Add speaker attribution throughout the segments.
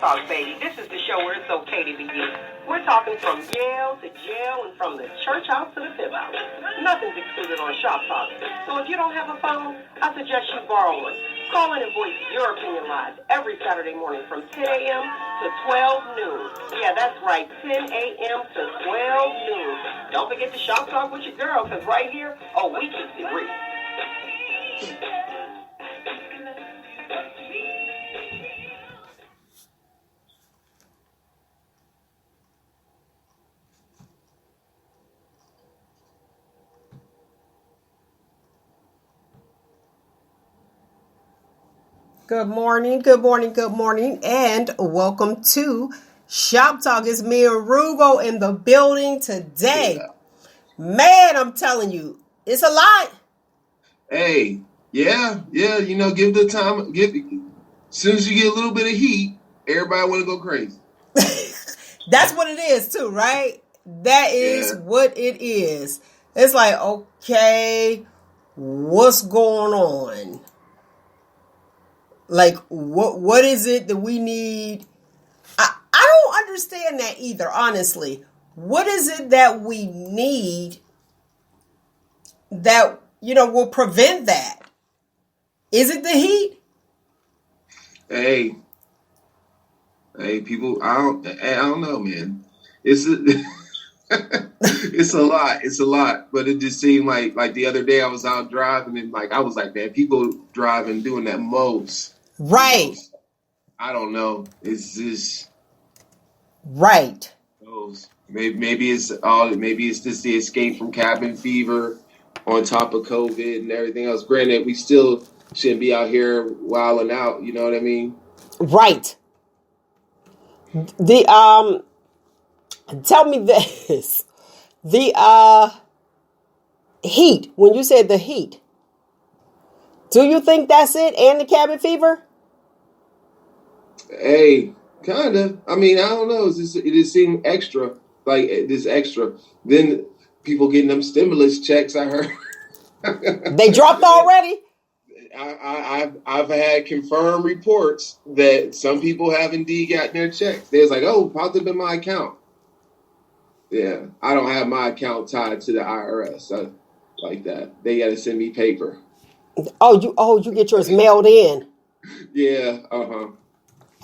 Speaker 1: Talk, baby. This is the show where it's okay to be you. We're talking from Yale to jail and from the church house to the fifth house. Nothing's excluded on Shop Talk. So if you don't have a phone, I suggest you borrow one. Call in and voice your opinion live every Saturday morning from 10 a.m. to 12 noon. Yeah, that's right, 10 a.m. to 12 noon. Don't forget to Shop Talk with your girl, because right here, we keep it real. Good morning, and welcome to Shop Talk. It's me and Roogle in the building today.
Speaker 2: Yeah.
Speaker 1: Man, I'm telling you, it's a lot.
Speaker 2: Hey, yeah, give the time, as soon as you get a little bit of heat, everybody want to go crazy.
Speaker 1: That's what it is too, right? That is what it is. It's like, okay, what's going on? Like, what is it that we need? I don't understand that either, honestly. What is it that we need that, will prevent that? Is it the heat?
Speaker 2: Hey, people, I don't know, man. It's a lot, but it just seemed like the other day I was out driving and I was like, man, people driving doing that most.
Speaker 1: Right.
Speaker 2: I don't know. It's just
Speaker 1: right.
Speaker 2: Maybe it's just the escape from cabin fever on top of COVID and everything else. Granted, we still shouldn't be out here wilding out. You know what I mean?
Speaker 1: Right. Tell me this. The heat. When you said the heat, do you think that's it? And the cabin fever?
Speaker 2: Hey, kind of. I mean, I don't know. It just seemed extra. Like, this extra. Then people getting them stimulus checks, I heard.
Speaker 1: They dropped already?
Speaker 2: I've had confirmed reports that some people have indeed gotten their checks. They was like, popped up in my account. Yeah, I don't have my account tied to the IRS like that. They got to send me paper.
Speaker 1: You get yours mailed in.
Speaker 2: Yeah,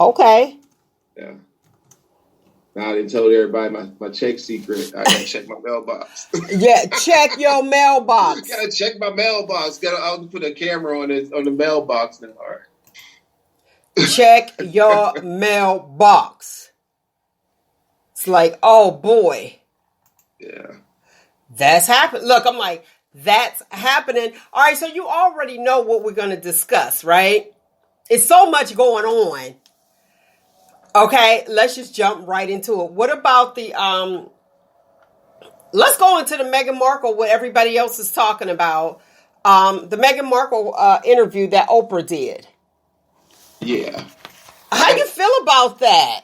Speaker 1: Okay.
Speaker 2: Yeah. Now I done told everybody my check secret. I gotta check my mailbox.
Speaker 1: Yeah, check your mailbox.
Speaker 2: Gotta check my mailbox. I'll put a camera on the mailbox now. All right.
Speaker 1: Check your mailbox. It's like, oh boy.
Speaker 2: Yeah.
Speaker 1: That's happening. Look, I'm like, that's happening. All right, so you already know what we're going to discuss, right? It's so much going on. Okay, let's just jump right into it. What about the, let's go into the Meghan Markle, what everybody else is talking about. The Meghan Markle interview that Oprah did.
Speaker 2: Yeah.
Speaker 1: How you feel about that?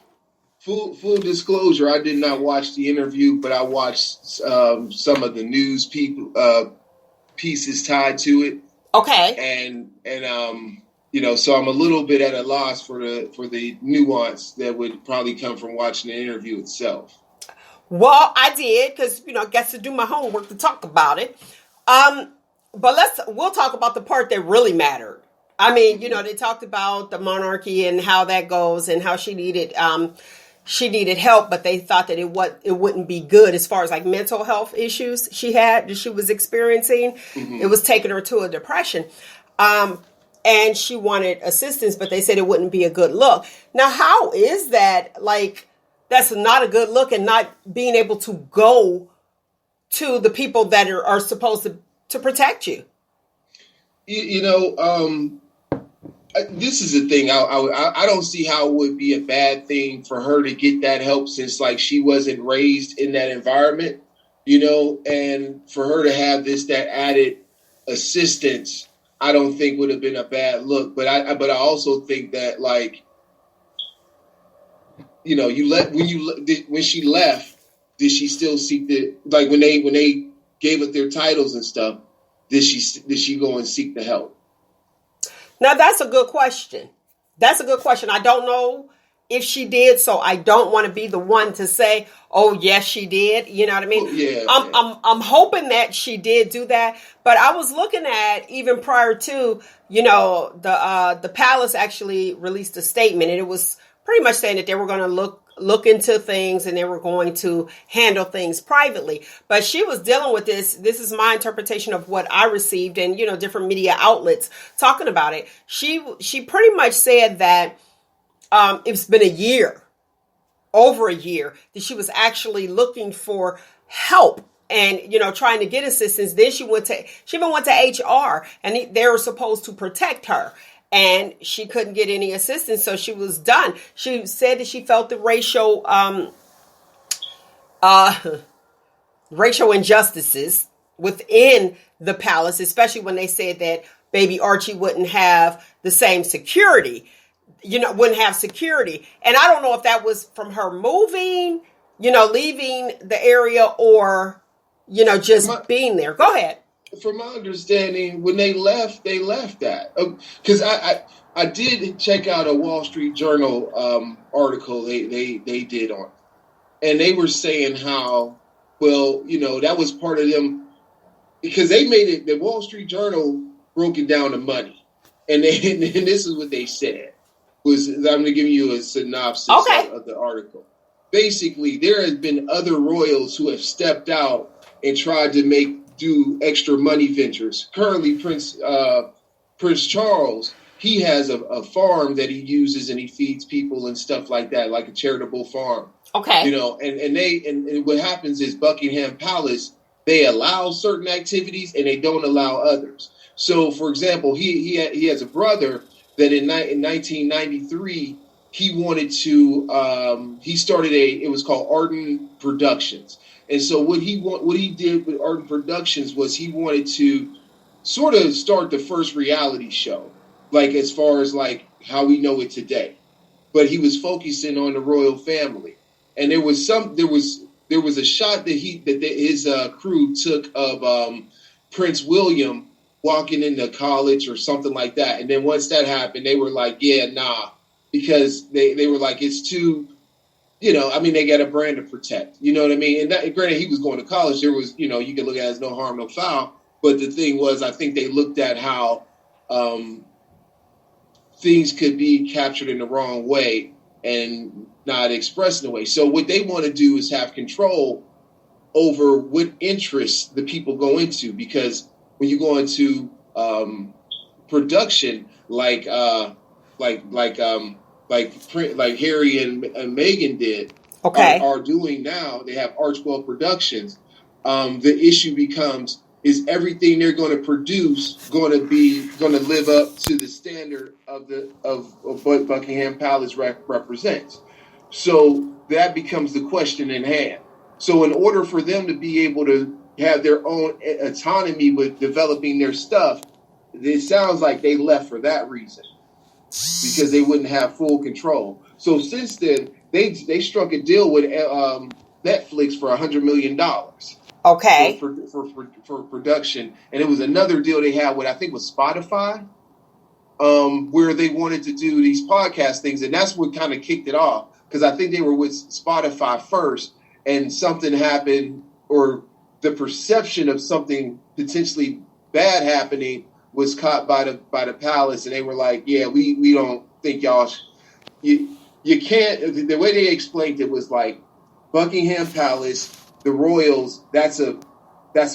Speaker 2: Full disclosure, I did not watch the interview, but I watched some of the news pieces tied to it.
Speaker 1: Okay.
Speaker 2: And so I'm a little bit at a loss for the nuance that would probably come from watching the interview itself.
Speaker 1: Well, I did because I got to do my homework to talk about it. But we'll talk about the part that really mattered. I mean, they talked about the monarchy and how that goes and how she needed help, but they thought that it wouldn't be good as far as like mental health issues she was experiencing. Mm-hmm. It was taking her to a depression. And she wanted assistance, but they said it wouldn't be a good look. Now, how is that? Like, that's not a good look, and not being able to go to the people that are supposed to protect you.
Speaker 2: This is the thing. I don't see how it would be a bad thing for her to get that help, since she wasn't raised in that environment, and for her to have that added assistance, I don't think would have been a bad look. But I also think that when she left, did she still seek when they gave up their titles and stuff? Did she go and seek the help?
Speaker 1: Now, that's a good question. I don't know if she did, so I don't want to be the one to say, oh, yes, she did. You know what I mean?
Speaker 2: Well, yeah.
Speaker 1: I'm hoping that she did do that. But I was looking at, even prior to, the palace actually released a statement, and it was pretty much saying that they were going to look into things and they were going to handle things privately. But she was dealing with this. This is my interpretation of what I received, and, different media outlets talking about it. She pretty much said that it's been over a year, that she was actually looking for help and, trying to get assistance. Then she even went to HR, and they were supposed to protect her, and she couldn't get any assistance. So she was done. She said that she felt the racial injustices within the palace, especially when they said that baby Archie wouldn't have the same security. Wouldn't have security. And I don't know if that was from her moving, leaving the area, or, just being there. Go ahead.
Speaker 2: From my understanding, when they left that. Because I did check out a Wall Street Journal article they did on it. And they were saying how, that was part of them, because they made it, the Wall Street Journal broke it down to money. And this is what they said. I'm going to give you a synopsis of the article. Basically, there has been other royals who have stepped out and tried to do extra money ventures. Currently, Prince Charles, he has a farm that he uses and he feeds people and stuff like that, like a charitable farm.
Speaker 1: Okay.
Speaker 2: And what happens is Buckingham Palace, they allow certain activities and they don't allow others. So, for example, he has a brother that in 1993, he wanted to, he started it was called Arden Productions. And so what he did with Arden Productions was he wanted to sort of start the first reality show, like as far as like how we know it today. But he was focusing on the royal family. And there was a shot that his crew took of Prince William walking into college or something like that. And then once that happened, they were like, yeah, nah, because they were like, it's too, they got a brand to protect, you know what I mean? And that, granted, he was going to college. There was, you could look at it as no harm, no foul. But the thing was, I think they looked at how things could be captured in the wrong way and not expressed in a way. So what they want to do is have control over what interests the people go into, because when you go into production, like Harry and Meghan did, are doing now, they have Archwell Productions. The issue becomes, is everything they're going to produce going to live up to the standard of what Buckingham Palace represents? So that becomes the question in hand. So in order for them to be able to have their own autonomy with developing their stuff, it sounds like they left for that reason, because they wouldn't have full control. So since then, they struck a deal with Netflix for $100 million.
Speaker 1: Okay.
Speaker 2: For production, and it was another deal they had with, I think, was Spotify, where they wanted to do these podcast things, and that's what kind of kicked it off, because I think they were with Spotify first, and something happened, or the perception of something potentially bad happening was caught by the palace, and they were like, yeah, we don't think y'all you can't. The way they explained it was like, Buckingham Palace, the royals, that's a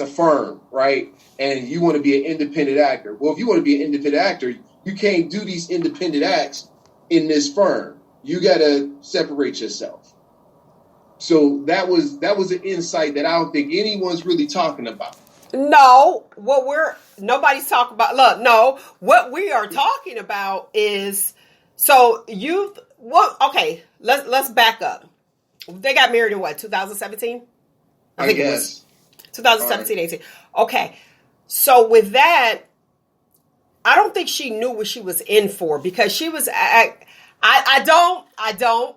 Speaker 2: firm, right? And you want to be an independent actor. Well, if you want to be an independent actor, you can't do these independent acts in this firm. You got to separate yourself. So that was an insight that I don't think anyone's really talking about.
Speaker 1: No, nobody's talking about. Look, no, what we are talking about is, okay, let's back up. They got married in what, 2017? I think it was 2017, 18. Okay. So with that, I don't think she knew what she was in for, because she was, I don't,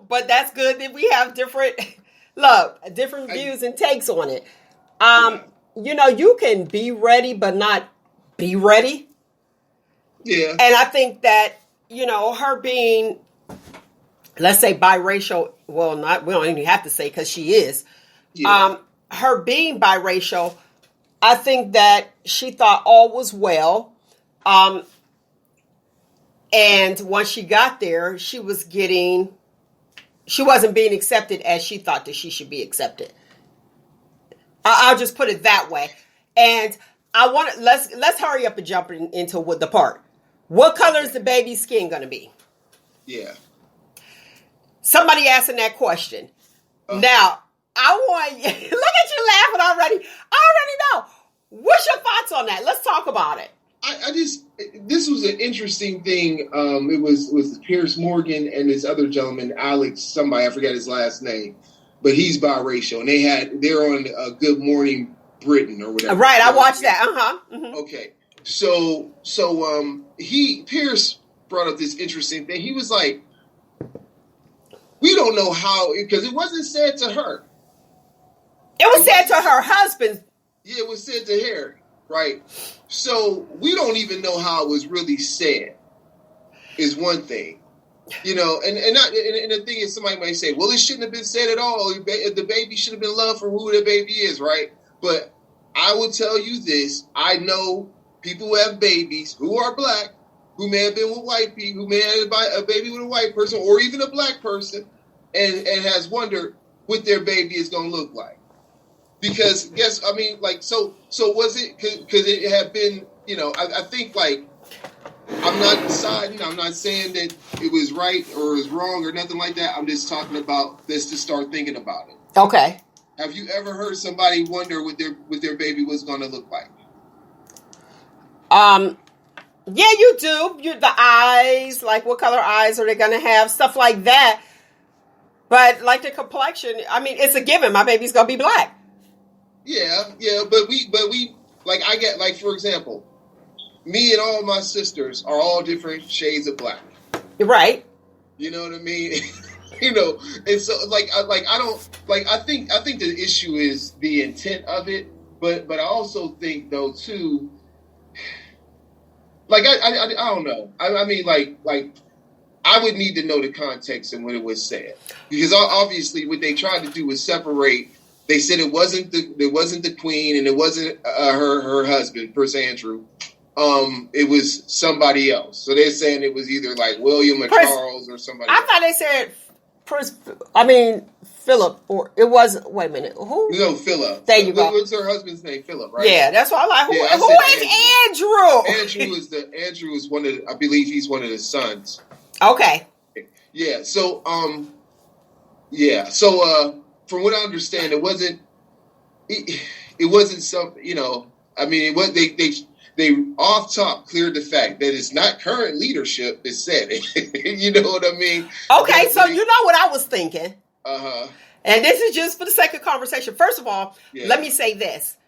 Speaker 1: but that's good that we have different views and takes on it. You can be ready, but not be ready. Yeah. And I think that, her being let's say biracial. Well, not we don't even have to say because she is.
Speaker 2: Yeah.
Speaker 1: Her being biracial, I think that she thought all was well. And once she got there, she wasn't being accepted as she thought that she should be accepted. I'll just put it that way. And let's hurry up and jump into the part. What color is the baby's skin going to be?
Speaker 2: Yeah.
Speaker 1: Somebody asking that question. Now, I want look at you laughing already. I already know. What's your thoughts on that? Let's talk about it.
Speaker 2: This was an interesting thing. It was Piers Morgan and this other gentleman, Alex, somebody, I forget his last name, but he's biracial, and they're on Good Morning Britain or whatever.
Speaker 1: Right, I watched that. Mm-hmm.
Speaker 2: Okay, so Piers brought up this interesting thing. He was like, we don't know how, because it wasn't said to her.
Speaker 1: It was said to her husband.
Speaker 2: Yeah, it was said to her. Right. So we don't even know how it was really said is one thing, and the thing is, somebody might say, well, it shouldn't have been said at all. The baby should have been loved for who the baby is. Right. But I will tell you this. I know people who have babies who are black, who may have been with white people, who may have had a baby with a white person or even a black person and has wondered what their baby is going to look like. Because so was it? Because it had been, I think I'm not deciding. I'm not saying that it was right or it was wrong or nothing like that. I'm just talking about this to start thinking about it.
Speaker 1: Okay.
Speaker 2: Have you ever heard somebody wonder what their baby was going to look like?
Speaker 1: Yeah, you do. The eyes, like what color eyes are they going to have? Stuff like that. But like the complexion, I mean, it's a given. My baby's going to be black.
Speaker 2: Yeah, but we I get, for example, me and all my sisters are all different shades of black.
Speaker 1: Right.
Speaker 2: You know what I mean? And so I think the issue is the intent of it, but I also think though too, I don't know. I mean I would need to know the context and what it was said, because obviously what they tried to do was separate. They said it wasn't the queen and it wasn't her husband, Prince Andrew. It was somebody else. So they're saying it was either like William or Charles or somebody else.
Speaker 1: Thought they said Philip, or it was. Wait a minute, who?
Speaker 2: No, Philip.
Speaker 1: There you go.
Speaker 2: What's her husband's name? Philip, right?
Speaker 1: Yeah, that's why I'm like, who is Andrew?
Speaker 2: Andrew is one of I believe he's one of the sons.
Speaker 1: Okay.
Speaker 2: Yeah. So from what I understand, it wasn't something, I mean, it was, they off top cleared the fact that it's not current leadership that said it. You know what I mean?
Speaker 1: Okay, so you know what I was thinking.
Speaker 2: Uh-huh.
Speaker 1: And this is just for the sake of conversation. First of all, Let me say this.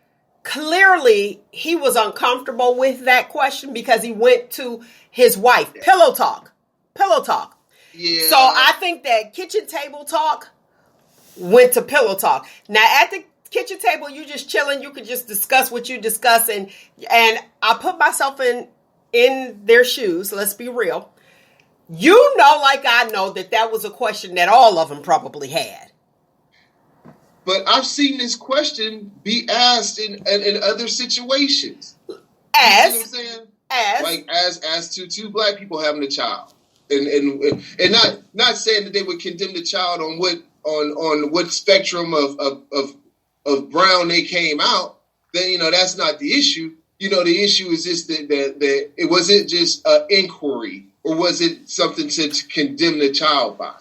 Speaker 1: Clearly, he was uncomfortable with that question because he went to his wife. Yeah. Pillow talk. Yeah. So I think that kitchen table talk went to pillow talk. Now at the kitchen table, you just chilling. You could just discuss what you discuss, and I put myself in their shoes. Let's be real. Like I know that was a question that all of them probably had.
Speaker 2: But I've seen this question be asked in other situations.
Speaker 1: As
Speaker 2: you know what I'm saying? As to two black people having a child, and not saying that they would condemn the child on what spectrum of brown they came out, then that's not the issue. The issue is just that it wasn't just an inquiry, or was it something to condemn the child by?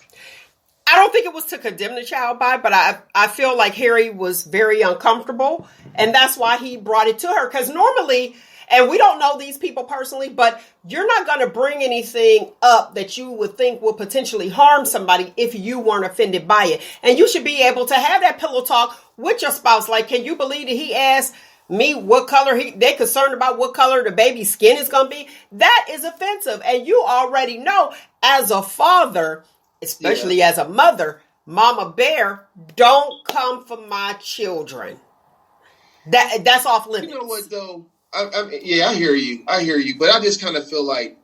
Speaker 1: I don't think it was to condemn the child by, but I feel like Harry was very uncomfortable, and that's why he brought it to her. Because normally, and we don't know these people personally, but you're not going to bring anything up that you would think will potentially harm somebody if you weren't offended by it. And you should be able to have that pillow talk with your spouse. Like, can you believe that he asked me what color they're concerned about what color the baby's skin is going to be? That is offensive. And you already know, as a father, especially as a mother, Mama Bear, don't come for my children. That's off limits.
Speaker 2: You know what, though? I hear you. But I just kind of feel like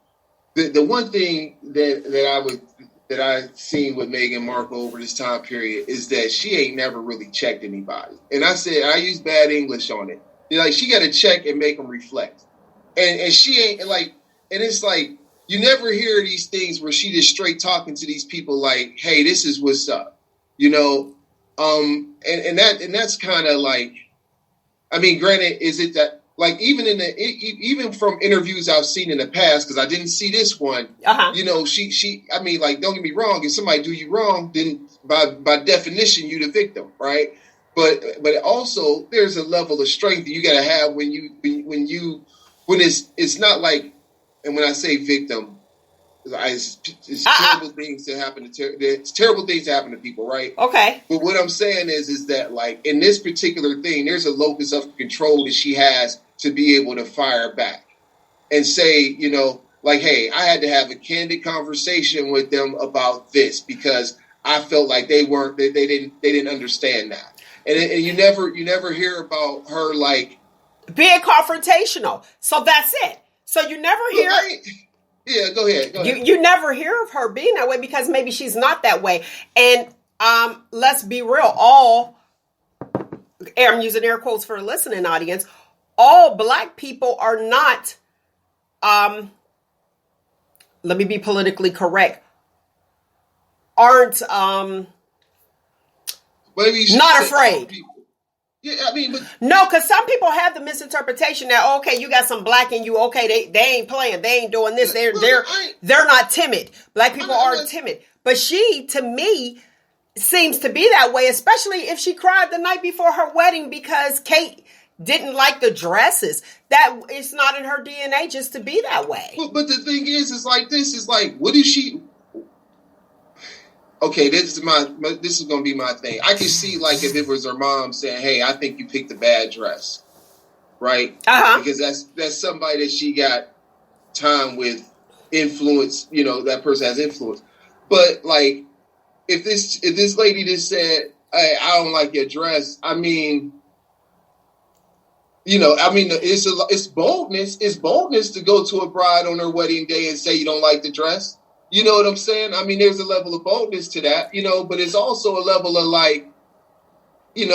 Speaker 2: the one thing that that I've seen with Meghan Markle over this time period is that she ain't never really checked anybody. And I use bad English on it. Like, she got to check and make them reflect. And she ain't like, and it's like, you never hear these things where she just straight talking to these people like, hey, this is what's up, and that's kind of like, I mean, granted, is it that, like, even from interviews I've seen in the past, because I didn't see this one, she, I mean, like, don't get me wrong, if somebody do you wrong, then by definition, you the victim, right? But also there's a level of strength that you got to have when it's not like, and when I say victim, it's terrible things to happen it's terrible things to happen to people, right?
Speaker 1: Okay.
Speaker 2: But what I'm saying is that, like, in this particular thing, there's a locus of control that she has to be able to fire back and say, like, hey, I had to have a candid conversation with them about this because I felt like they didn't understand that. And you never hear about her, like,
Speaker 1: being confrontational. So that's it. So you never hear.
Speaker 2: Yeah, go ahead.
Speaker 1: You never hear of her being that way because maybe she's not that way. And let's be real. I'm using air quotes for a listening audience. All Black people are not. Let me be politically correct. Aren't not afraid.
Speaker 2: Yeah, I mean, but
Speaker 1: no, because some people have the misinterpretation that, okay, you got some Black in you. Okay, they ain't playing. They ain't doing this. They're not timid. Black people aren't timid. But she, to me, seems to be that way, especially if she cried the night before her wedding because Kate didn't like the dresses. That it's not in her DNA just to be that way.
Speaker 2: But the thing is like this is like, what is she? Okay, this is going to be my thing. I can see, like, if it was her mom saying, hey, I think you picked a bad dress, right? Because that's somebody that she got time with, influence, that person has influence. But, like, if this lady just said, hey, I don't like your dress, I mean, it's boldness. It's boldness to go to a bride on her wedding day and say you don't like the dress. You know what I'm saying? I mean, there's a level of boldness to that, but it's also a level of, like, you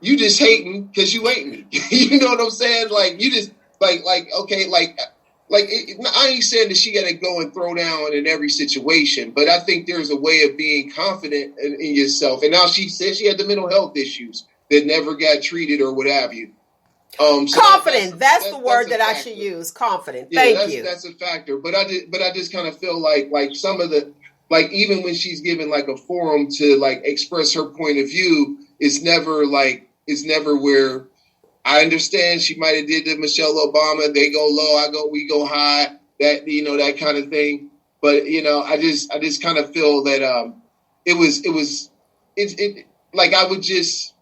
Speaker 2: just hating because you hate me. You know what I'm saying? Like, you just, okay, I ain't saying that she got to go and throw down in every situation, but I think there's a way of being confident in yourself. And now she said she had the mental health issues that never got treated or what have you.
Speaker 1: Confident. That's the word that I should use. Confident.
Speaker 2: Yeah,
Speaker 1: Thank you.
Speaker 2: That's a factor. But I just kind of feel like some of the, like, even when she's given, like, a forum to, like, express her point of view, it's never where I understand she might have did the Michelle Obama. They go low, we go high. That, that kind of thing. But I just kind of feel that I would just.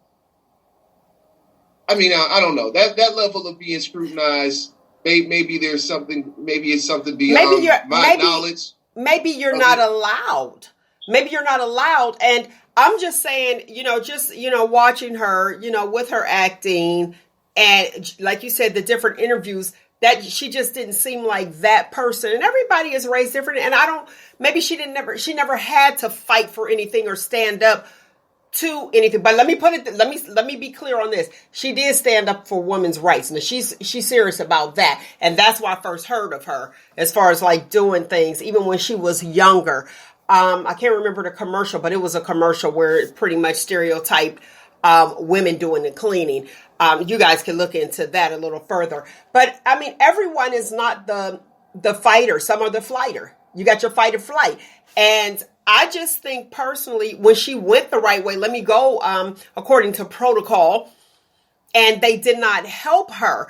Speaker 2: I mean, I don't know that level of being scrutinized. Maybe there's something. Maybe it's something beyond my knowledge.
Speaker 1: Maybe you're not allowed. Maybe you're not allowed. And I'm just saying, watching her, with her acting, and like you said, the different interviews, that she just didn't seem like that person. And everybody is raised different. And maybe she never had to fight for anything or stand up to anything. But let me be clear on this. She did stand up for women's rights. And she's serious about that. And that's why I first heard of her as far as, like, doing things, even when she was younger. I can't remember the commercial, but it was a commercial where it pretty much stereotyped women doing the cleaning. You guys can look into that a little further. But I mean, everyone is not the fighter. Some are the flighter. You got your fight or flight. And I just think personally, when she went the right way, let me go according to protocol, and they did not help her.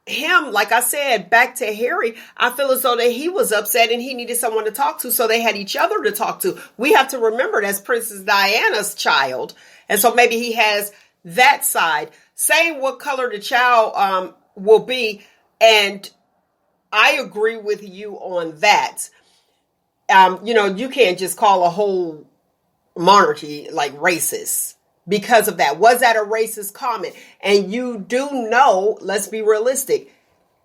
Speaker 1: Him, like I said, back to Harry, I feel as though that he was upset and he needed someone to talk to, so they had each other to talk to. We have to remember that's Princess Diana's child, and so maybe he has that side. Saying what color the child will be, and I agree with you on that. You can't just call a whole monarchy, like, racist because of that. Was that a racist comment? And you do know, let's be realistic.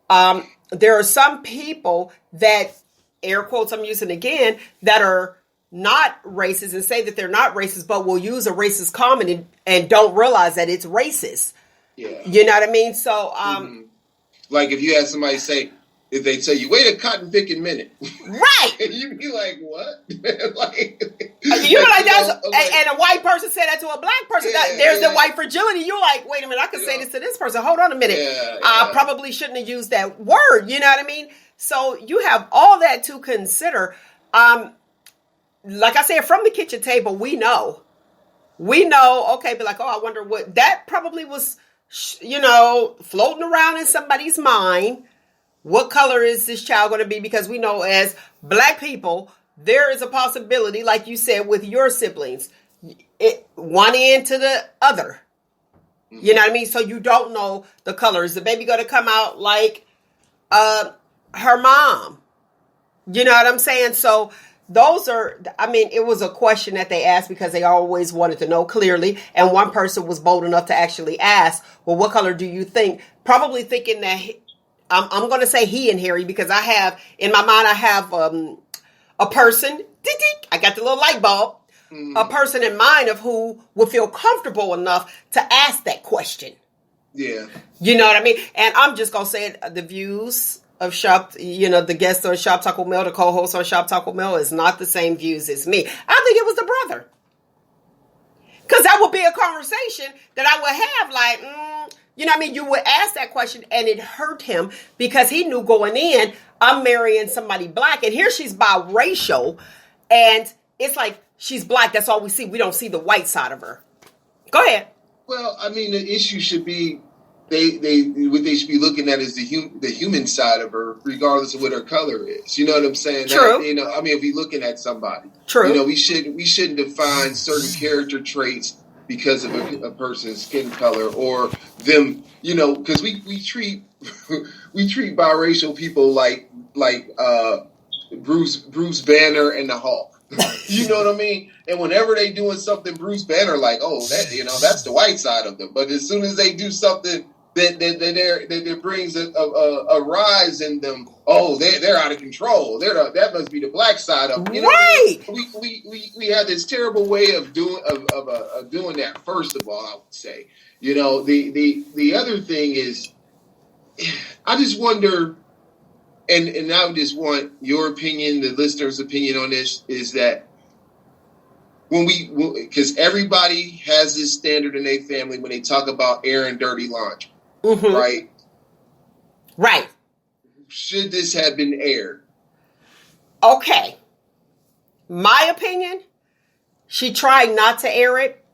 Speaker 1: There are some people that air quotes I'm using again, that are not racist and say that they're not racist, but will use a racist comment and don't realize that it's racist.
Speaker 2: Yeah.
Speaker 1: You know what I mean? So,
Speaker 2: like if you had somebody say, if they tell you, wait a cotton picking minute.
Speaker 1: Right.
Speaker 2: And you'd be like, what? Like,
Speaker 1: you like that's, and a white person said that to a black person. There's the white fragility. You're like, wait a minute, I can say this to this person. Hold on a minute. I probably shouldn't have used that word. You know what I mean? So you have all that to consider. Like I said, from the kitchen table, we know, okay, be like, oh, I wonder what, that probably was, floating around in somebody's mind. What color is this child going to be? Because we know as black people, there is a possibility, like you said, with your siblings, one end to the other. You know what I mean? So you don't know the color. Is the baby going to come out like her mom? You know what I'm saying? So those are, it was a question that they asked because they always wanted to know clearly. And one person was bold enough to actually ask, well, what color do you think? Probably thinking that I'm going to say he and Harry because I have, in my mind, I have a person, I got the little light bulb, a person in mind of who would feel comfortable enough to ask that question.
Speaker 2: Yeah.
Speaker 1: You know what I mean? And I'm just going to say it, the views of Shop, the guest on Shop Taco Mill, the co-host on Shop Taco Mill is not the same views as me. I think it was the brother. Because that would be a conversation that I would have like, you would ask that question and it hurt him because he knew going in, I'm marrying somebody black and here she's biracial and it's like she's black. That's all we see. We don't see the white side of her. Go ahead.
Speaker 2: Well, the issue should be what they should be looking at is the human side of her, regardless of what her color is. You know what I'm saying?
Speaker 1: True.
Speaker 2: If we're looking at somebody,
Speaker 1: true.
Speaker 2: We shouldn't define certain character traits because of a person's skin color or them. Because we treat biracial people like Bruce Banner and the Hulk. You know what I mean? And whenever they doing something, Bruce Banner like, oh, that that's the white side of them. But as soon as they do something that brings a rise in them, oh, they're out of control. That must be the black side of them.
Speaker 1: Right.
Speaker 2: We have this terrible way of doing that. First of all, I would say, the other thing is, I just wonder. And I would just want your opinion, the listener's opinion on this, is that because everybody has this standard in their family when they talk about airing dirty laundry, right?
Speaker 1: Right.
Speaker 2: Should this have been aired?
Speaker 1: Okay. My opinion, she tried not to air it.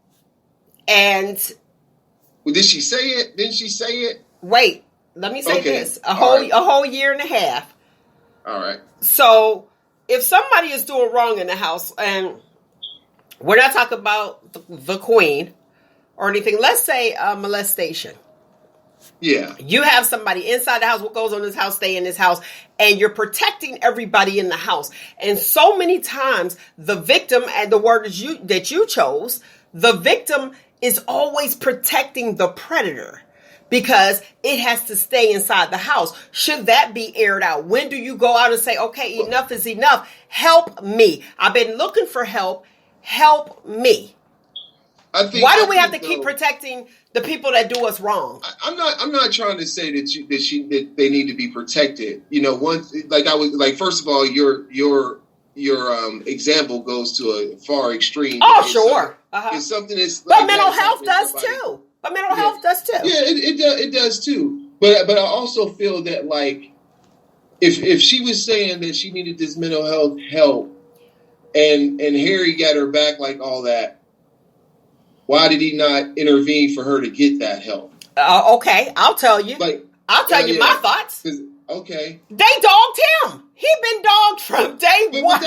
Speaker 1: And.
Speaker 2: Well, did she say it? Didn't she say it?
Speaker 1: Wait. Let me say this. A whole year and a half.
Speaker 2: All right.
Speaker 1: So if somebody is doing wrong in the house, and we're not talking about the queen or anything, let's say molestation.
Speaker 2: Yeah.
Speaker 1: You have somebody inside the house. What goes on in this house, stay in this house. And you're protecting everybody in the house. And so many times the victim, and the word that you chose, the victim is always protecting the predator. Because it has to stay inside the house. Should that be aired out? When do you go out and say, okay, enough is enough. Help me. I've been looking for help. Help me. Why do we have to keep protecting the people that do us wrong?
Speaker 2: I'm not trying to say that they need to be protected. First of all, your example goes to a far extreme.
Speaker 1: Oh, sure.
Speaker 2: It's something that's.
Speaker 1: But mental health does too. But mental health does too.
Speaker 2: Yeah, it does too. But I also feel that if she was saying that she needed this mental health help, and Harry got her back like all that, why did he not intervene for her to get that help?
Speaker 1: Okay, I'll tell you. I'll tell you my thoughts.
Speaker 2: Okay.
Speaker 1: They dogged him. He been dogged from day one.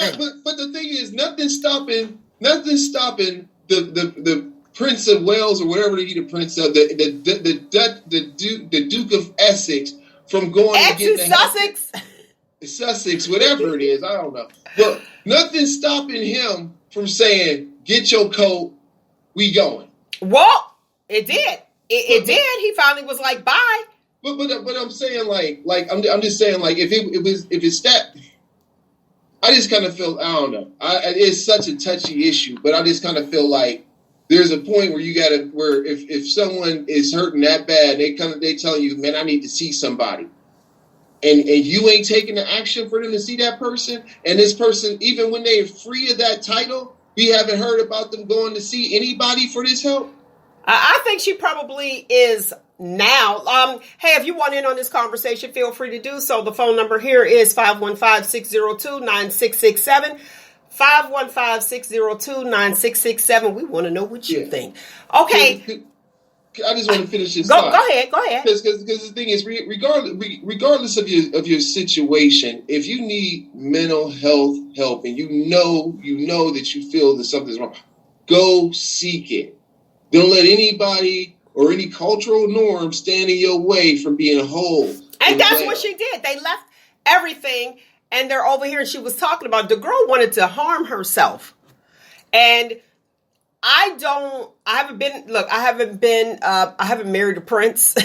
Speaker 2: But the thing is, nothing's stopping the Prince of Wales or whatever he the Prince of the Duke of Essex from going and getting Sussex, whatever it is, I don't know. But nothing's stopping him from saying, "Get your coat, we going."
Speaker 1: Well, it did. It did. He finally was like, "Bye." But
Speaker 2: I'm saying I'm just saying if it's that. I just kind of feel, I don't know. It's such a touchy issue, but I just kind of feel like there's a point where where if someone is hurting that bad, they tell you, man, I need to see somebody. And you ain't taking the action for them to see that person. And this person, even when they're free of that title, we haven't heard about them going to see anybody for this help.
Speaker 1: I think she probably is now. Hey, if you want in on this conversation, feel free to do so. The phone number here is 515-602-9667. 515-602-9667. We want to know what you think. Okay.
Speaker 2: I just want to finish this.
Speaker 1: Go ahead.
Speaker 2: Because the thing is, regardless of your situation, if you need mental health help and you know that you feel that something's wrong, go seek it. Don't let anybody or any cultural norm stand in your way from being whole.
Speaker 1: And that's what she did. They left everything and they're over here. And she was talking about the girl wanted to harm herself. And I haven't married a prince.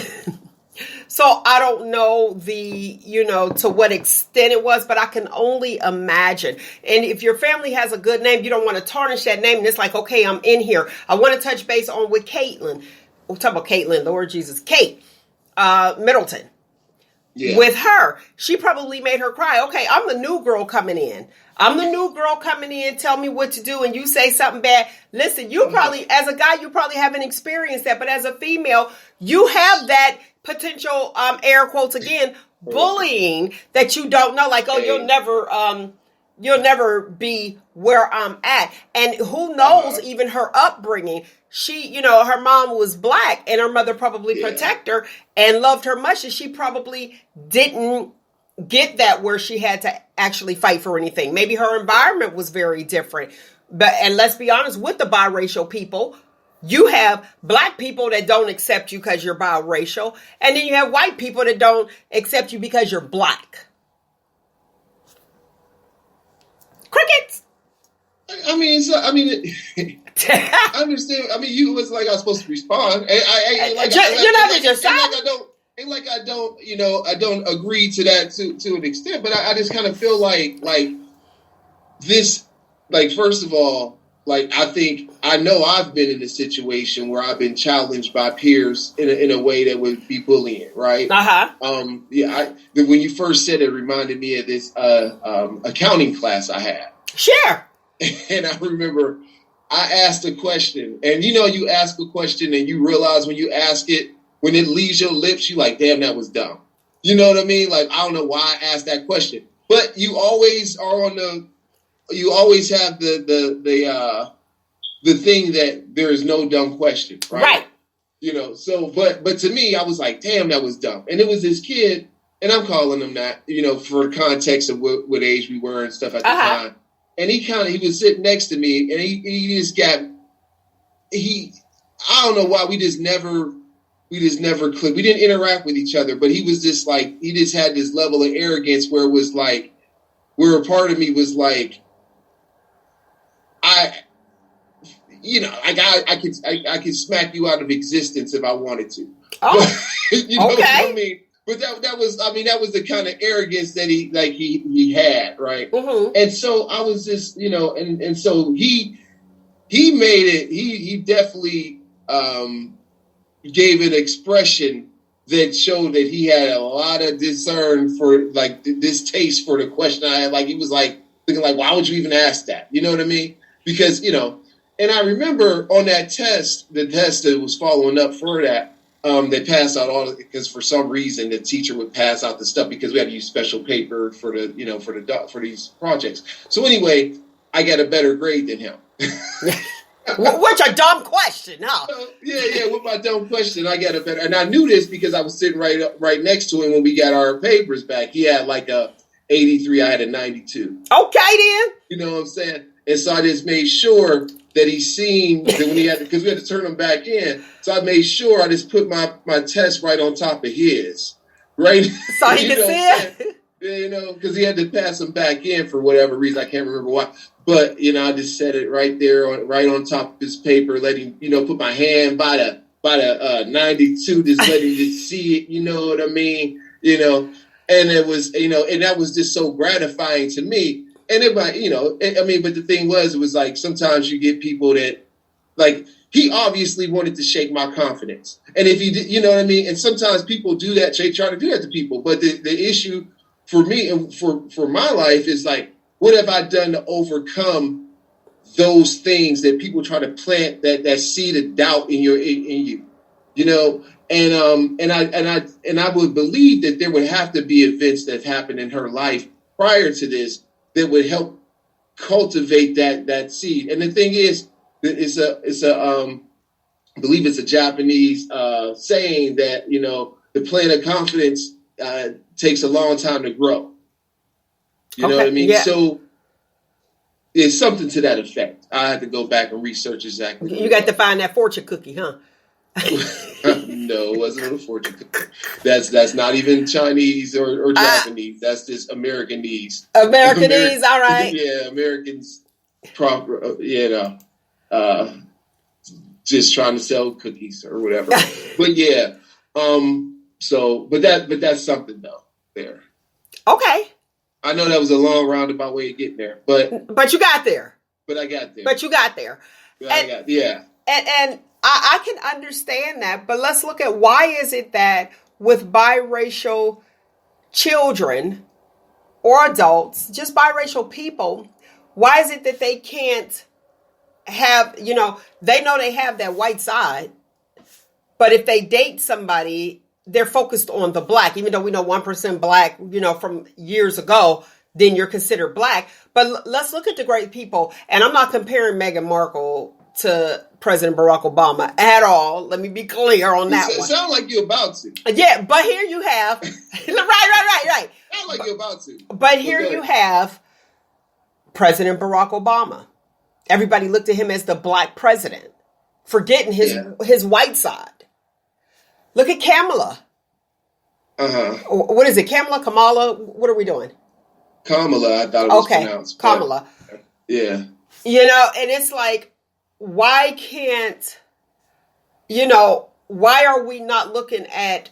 Speaker 1: So I don't know to what extent it was, but I can only imagine. And if your family has a good name, you don't want to tarnish that name. And it's like, okay, I'm in here. I want to touch base on with Caitlin. We're talking about Caitlin, Lord Jesus, Kate Middleton. Yeah. With her, she probably made her cry. Okay, I'm the new girl coming in. Tell me what to do. And you say something bad. Listen, you probably, as a guy, you probably haven't experienced that. But as a female, you have that potential, air quotes again, bullying that you don't know. Like, oh, you'll never be where I'm at. And who knows, even her upbringing. She, her mom was black and her mother probably protected her and loved her much. And she probably didn't get that where she had to actually fight for anything. Maybe her environment was very different. And let's be honest, with the biracial people, you have black people that don't accept you because you're biracial. And then you have white people that don't accept you because you're black. Crickets.
Speaker 2: I understand. I mean, you was like I was supposed to respond. I don't agree to that to an extent, but I just kind of feel like this. Like, first of all, like I know I've been in a situation where I've been challenged by peers in a way that would be bullying, right? When you first said it, reminded me of this accounting class I had.
Speaker 1: Sure.
Speaker 2: And I remember I asked a question, and you ask a question and you realize when you ask it, when it leaves your lips, you like, damn, that was dumb. You know what I mean? Like, I don't know why I asked that question, but you always have the thing that there is no dumb question, right? But to me, I was like, damn, that was dumb. And it was this kid, and I'm calling him that, for context of what age we were and stuff at the time. And he was sitting next to me, and I don't know why, we just never clicked. We didn't interact with each other, but he was just like, he just had this level of arrogance where it was like, where a part of me was like, I could smack you out of existence if I wanted to.
Speaker 1: Oh,
Speaker 2: you know what I mean? But that was the kind of arrogance that he had, right? Mm-hmm. And so I was just, and so he made it. He definitely gave an expression that showed that he had a lot of discern for like this taste for the question I had. Like, he was like thinking like, why would you even ask that? You know what I mean? Because and I remember on that test, the test that was following up for that. They passed out all because for some reason the teacher would pass out the stuff because we had to use special paper for for these projects. So anyway, I got a better grade than him.
Speaker 1: What's a dumb question, huh?
Speaker 2: With my dumb question, I got a better, and I knew this because I was sitting right next to him when we got our papers back. He had like a 83, I had a 92.
Speaker 1: Okay, then.
Speaker 2: You know what I'm saying? And so I just made sure that he seen that when because we had to turn him back in. So I made sure I just put my test right on top of his, right?
Speaker 1: So he could see it.
Speaker 2: Because he had to pass him back in for whatever reason. I can't remember why. But, I just set it right there, right on top of his paper, let him, put my hand by the 92, just let him just see it, you know what I mean? And it was, and that was just so gratifying to me. And it might, I mean, but the thing was, it was like sometimes you get people that, like, he obviously wanted to shake my confidence. And if he did, you know what I mean? And sometimes people do that, they try to do that to people. But the issue for me and for my life is like, what have I done to overcome those things that people try to plant that seed of doubt in you, you know? And I would believe that there would have to be events that happened in her life prior to this that would help cultivate that seed. And the thing is, I believe it's a Japanese saying that, the plant of confidence takes a long time to grow. You know what I mean? Yeah. So it's something to that effect. I had to go back and research exactly.
Speaker 1: You got to find that fortune cookie, huh?
Speaker 2: No, it wasn't a fortune cookie. That's not even Chinese or Japanese. That's just Americanese.
Speaker 1: Americanese, all right.
Speaker 2: Yeah, Americans proper, just trying to sell cookies or whatever. But yeah, but that's something though there.
Speaker 1: Okay.
Speaker 2: I know that was a long roundabout way of getting there, but
Speaker 1: you got there.
Speaker 2: But I got there.
Speaker 1: But you got there. And I can understand that, but let's look at why is it that with biracial children or adults, just biracial people, why is it that they can't have, they know they have that white side, but if they date somebody, they're focused on the black, even though we know 1% black, from years ago, then you're considered black. But let's look at the great people. And I'm not comparing Meghan Markle to President Barack Obama at all. Let me be clear on that one.
Speaker 2: It sounds like you're about to.
Speaker 1: Yeah, but here you have, right.
Speaker 2: Sounds like you're about to.
Speaker 1: But here you have President Barack Obama. Everybody looked at him as the black president, forgetting his white side. Look at Kamala. What is it? Kamala? What are we doing?
Speaker 2: Kamala, I thought it was pronounced.
Speaker 1: Kamala.
Speaker 2: Yeah.
Speaker 1: And it's like, why can't, why are we not looking at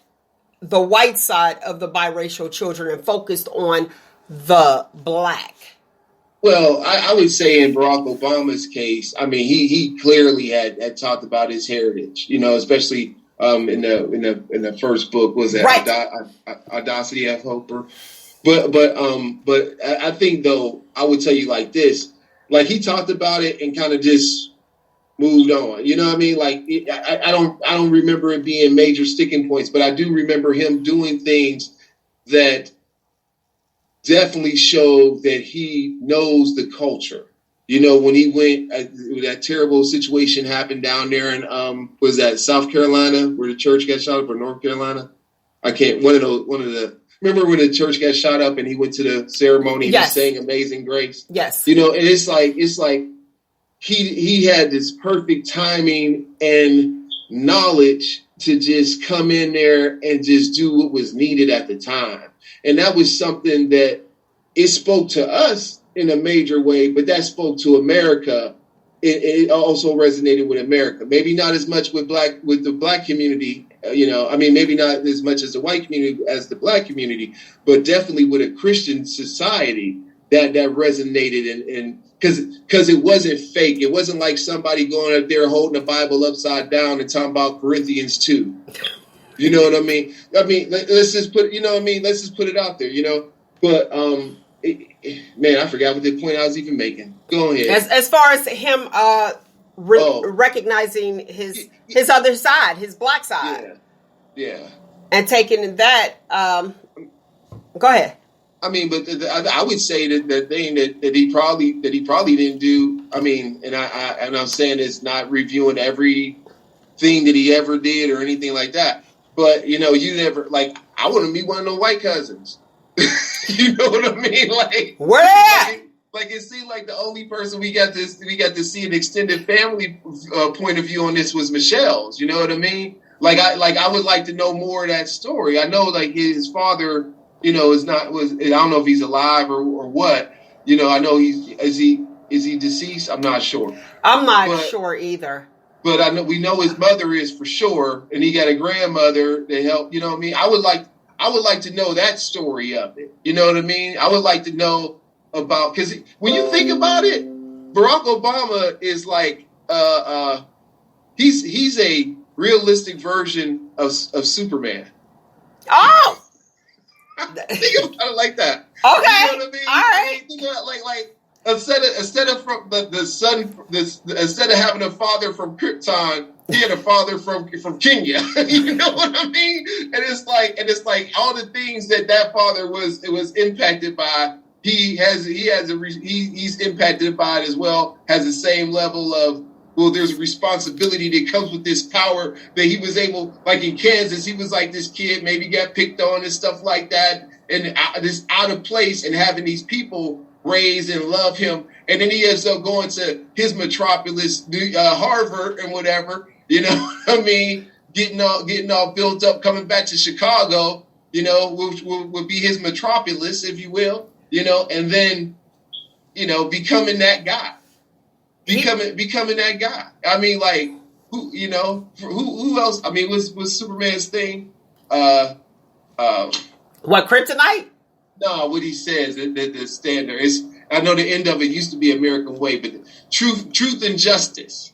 Speaker 1: the white side of the biracial children and focused on the black?
Speaker 2: Well, I would say in Barack Obama's case, I mean, he clearly had talked about his heritage, especially in the first book, was that right. Audacity of Hope? But I think though, I would tell you like this, like he talked about it and kind of just moved on. You know what I mean? Like I don't remember it being major sticking points, but I do remember him doing things that definitely show that he knows the culture. When he went, that terrible situation happened down there in, was that South Carolina where the church got shot up, or North Carolina? Remember when the church got shot up and he went to the ceremony and he sang Amazing Grace?
Speaker 1: Yes.
Speaker 2: And it's like he had this perfect timing and knowledge to just come in there and just do what was needed at the time. And that was something that it spoke to us in a major way, but that spoke to America. It also resonated with America. Maybe not as much with the black community, maybe not as much as the white community as the black community, but definitely with a Christian society that resonated and because it wasn't fake. It wasn't like somebody going up there holding the Bible upside down and talking about Corinthians 2. You know what I mean? Let's just put it out there, But man, I forgot what the point I was even making. Go ahead.
Speaker 1: As far as him recognizing his other side, his black side.
Speaker 2: Yeah.
Speaker 1: And taking that. Go ahead.
Speaker 2: I mean, but I would say that the thing that he probably didn't do. I mean, and I'm saying it's not reviewing everything that he ever did or anything like that. But you never I wouldn't be one of those white cousins. You know what I mean? Like
Speaker 1: where?
Speaker 2: Like it seemed like the only person we got to see an extended family point of view on this was Michelle's. You know what I mean? I would like to know more of that story. I know his father, I don't know if he's alive or what. I know is he deceased? I'm not sure.
Speaker 1: I'm not sure either.
Speaker 2: But we know his mother is for sure, and he got a grandmother that helped. You know what I mean? I would like to know that story of it. You know what I mean? I would like to know about, because when you think about it, Barack Obama is like he's a realistic version of Superman.
Speaker 1: Oh,
Speaker 2: Think about it like that.
Speaker 1: Okay.
Speaker 2: You know what I mean?
Speaker 1: All right.
Speaker 2: Think about it like instead of from the son, instead of having a father from Krypton, he had a father from Kenya. You know what I mean? And it's like all the things that father was impacted by. He's impacted by it as well. Has the same level of, well, there's a responsibility that comes with this power that he was able, like in Kansas, he was like this kid, maybe got picked on and stuff like that, and this out of place, and having these people raise and love him, and then he ends up going to his metropolis, Harvard and whatever, you know what I mean, getting all built up, coming back to Chicago, you know, which will be his metropolis, if you will, you know, and then, you know, becoming that guy. Becoming that guy. I mean, like, who, you know, who else? I mean, was Superman's thing?
Speaker 1: What, kryptonite?
Speaker 2: No, what he says, the standard is, I know the end of it used to be American Way, but truth and justice.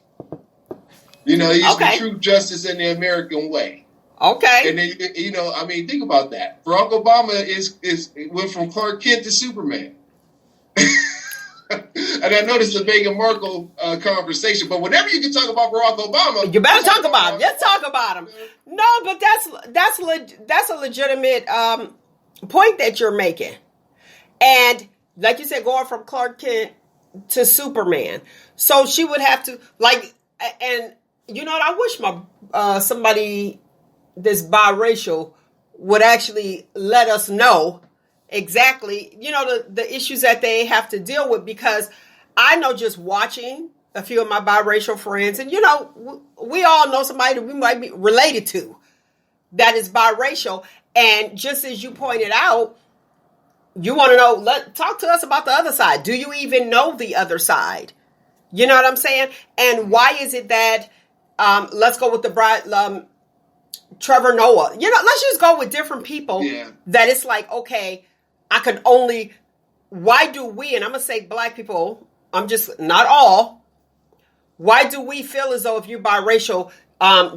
Speaker 2: You know, it used to be truth, justice, and the American way.
Speaker 1: Okay.
Speaker 2: And then, you know, I mean, think about that. Barack Obama went from Clark Kent to Superman. And I know this is a Meghan Markle conversation, but whenever you can talk about Barack Obama,
Speaker 1: you better talk about him. Let's talk about him. No, but that's a legitimate point that you're making. And like you said, going from Clark Kent to Superman, so she would have to and you know what? I wish somebody that's biracial would actually let us know exactly, you know, the issues that they have to deal with, because I know just watching a few of my biracial friends, and, you know, we all know somebody that we might be related to that is biracial. And just as you pointed out, you want to know, talk to us about the other side. Do you even know the other side? You know what I'm saying? And why is it that, let's go with the Trevor Noah, you know, let's just go with different people that it's like, okay, why do we, and I'm going to say black people, I'm just, not all, why do we feel as though if you're biracial,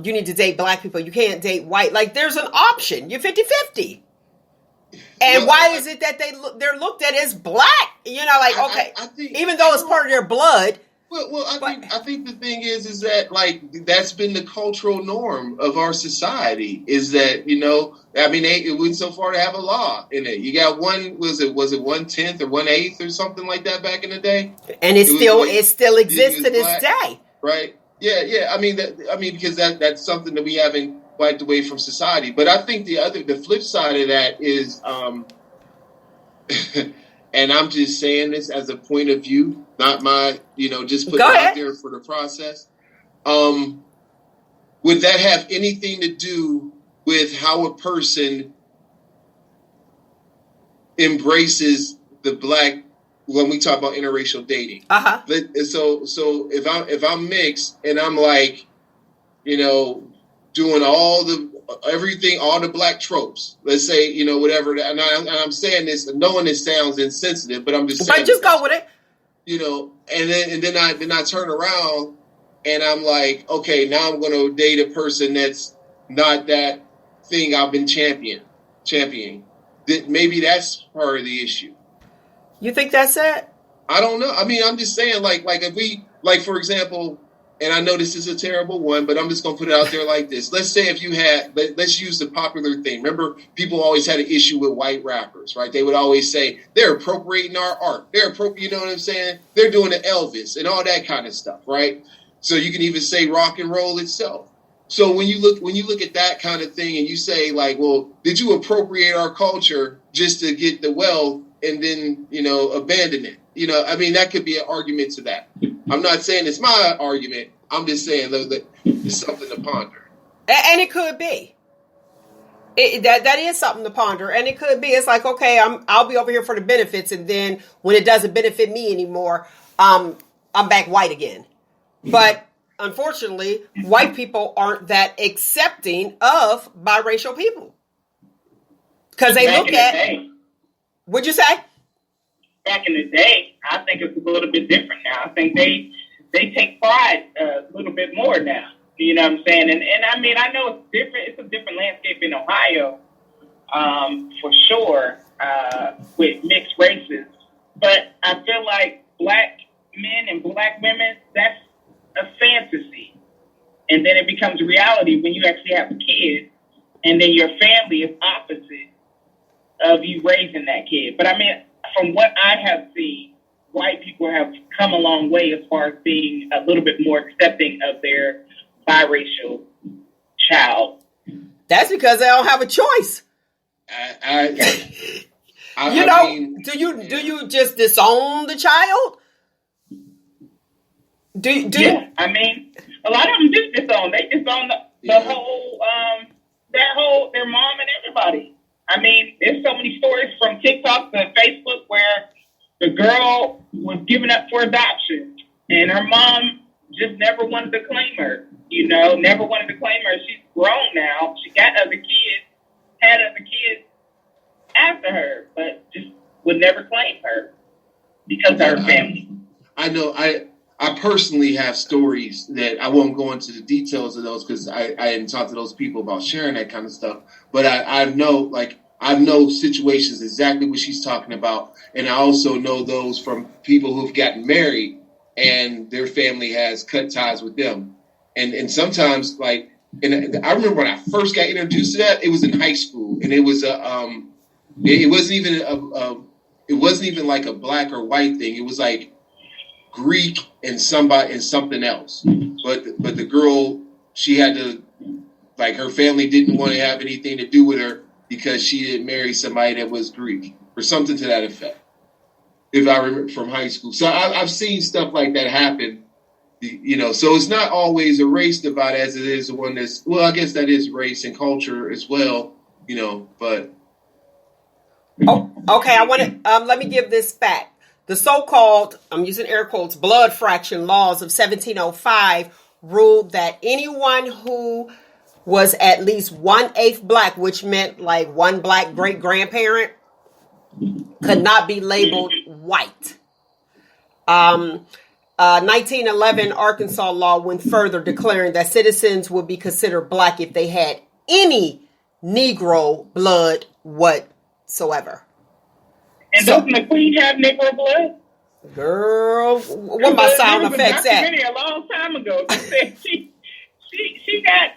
Speaker 1: you need to date black people, you can't date white? Like, there's an option, you're 50-50. And why is it that they're looked at as black? You know, like, okay, I think, even though it's part of their blood.
Speaker 2: Well, I think the thing is that, like, that's been the cultural norm of our society, is that, you know, I mean, it went so far to have a law in it. You got was it 1/10 or 1/8 or something like that back in the day? And it
Speaker 1: still exists to this day.
Speaker 2: Right. Yeah. I mean, because that's something that we haven't wiped away from society. But I think the flip side of that is, and I'm just saying this as a point of view, not my, you know, just put it out there for the process. Would that have anything to do with how a person embraces the black, when we talk about interracial dating?
Speaker 1: Uh-huh.
Speaker 2: So if I'm mixed and I'm like, you know, doing all the black tropes, let's say, you know, whatever, and I'm saying this, knowing this sounds insensitive, but I'm just saying,
Speaker 1: but just go with it.
Speaker 2: You know, and then I turn around and I'm like, okay, now I'm going to date a person that's not that thing I've been championing. That maybe that's part of the issue.
Speaker 1: You think that's it?
Speaker 2: I don't know. I mean, I'm just saying, like if we, like, for example, and I know this is a terrible one, but I'm just going to put it out there like this. Let's say if you let's use the popular thing. Remember, people always had an issue with white rappers, right? They would always say, they're appropriating our art. You know what I'm saying? They're doing the Elvis and all that kind of stuff, right? So you can even say rock and roll itself. So when you look at that kind of thing and you say, like, well, did you appropriate our culture just to get the wealth and then, you know, abandon it? You know, I mean, that could be an argument to that. I'm not saying it's my argument. I'm just saying that it's something to ponder.
Speaker 1: And it could be. That is something to ponder. And it could be. It's like, okay, I'll be over here for the benefits. And then when it doesn't benefit me anymore, I'm back white again. But unfortunately, white people aren't that accepting of biracial people. Because they look at... What'd you say?
Speaker 3: back in the day. I think it's a little bit different now. I think they take pride a little bit more now. You know what I'm saying? And I mean, I know it's different. It's a different landscape in Ohio, for sure, with mixed races. But I feel like black men and black women, that's a fantasy. And then it becomes reality when you actually have a kid, and then your family is opposite of you raising that kid. But I mean, from what I have seen, white people have come a long way as far as being a little bit more accepting of their biracial child.
Speaker 1: That's because they don't have a choice. Do you just disown the child?
Speaker 3: Yeah, I mean, a lot of them do disown. They disown the whole, their mom and everybody. I mean, there's so many stories from TikTok to Facebook where the girl was given up for adoption, and her mom just never wanted to claim her. Never wanted to claim her. She's grown now. She got other kids, had other kids after her, but just would never claim her because of her family.
Speaker 2: I know. I personally have stories that I won't go into the details of those because I hadn't talked to those people about sharing that kind of stuff. But I know situations exactly what she's talking about, and I also know those from people who've gotten married and their family has cut ties with them. And sometimes, like, and I remember when I first got introduced to that, it was in high school, and it was it wasn't even like a black or white thing. It was like Greek and something else. But the girl, she had to, like, her family didn't want to have anything to do with her because she didn't marry somebody that was Greek or something to that effect. If I remember from high school, so I've seen stuff like that happen. So it's not always a race divide as it is the one that's, well, I guess that is race and culture as well, but.
Speaker 1: Oh, okay. I want to, let me give this fact. The so-called, I'm using air quotes, blood fraction laws of 1705 ruled that anyone who was at least 1/8 black, which meant like one black great-grandparent, could not be labeled white. 1911 Arkansas law went further, declaring that citizens would be considered black if they had any Negro blood whatsoever.
Speaker 3: And doesn't the Queen have Negro blood?
Speaker 1: Girl, what my sound effects at?
Speaker 3: A long time ago that said she got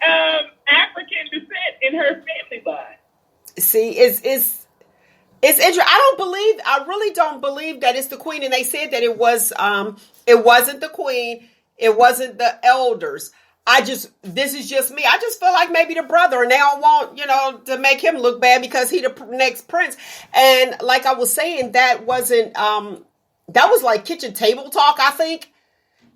Speaker 3: African descent in her family line.
Speaker 1: See, it's interesting. I really don't believe that it's the Queen, and they said that it wasn't the Queen, it wasn't the elders. This is just me. I just feel like maybe the brother, and they don't want, to make him look bad because he the next prince. And like I was saying, that wasn't, that was like kitchen table talk, I think.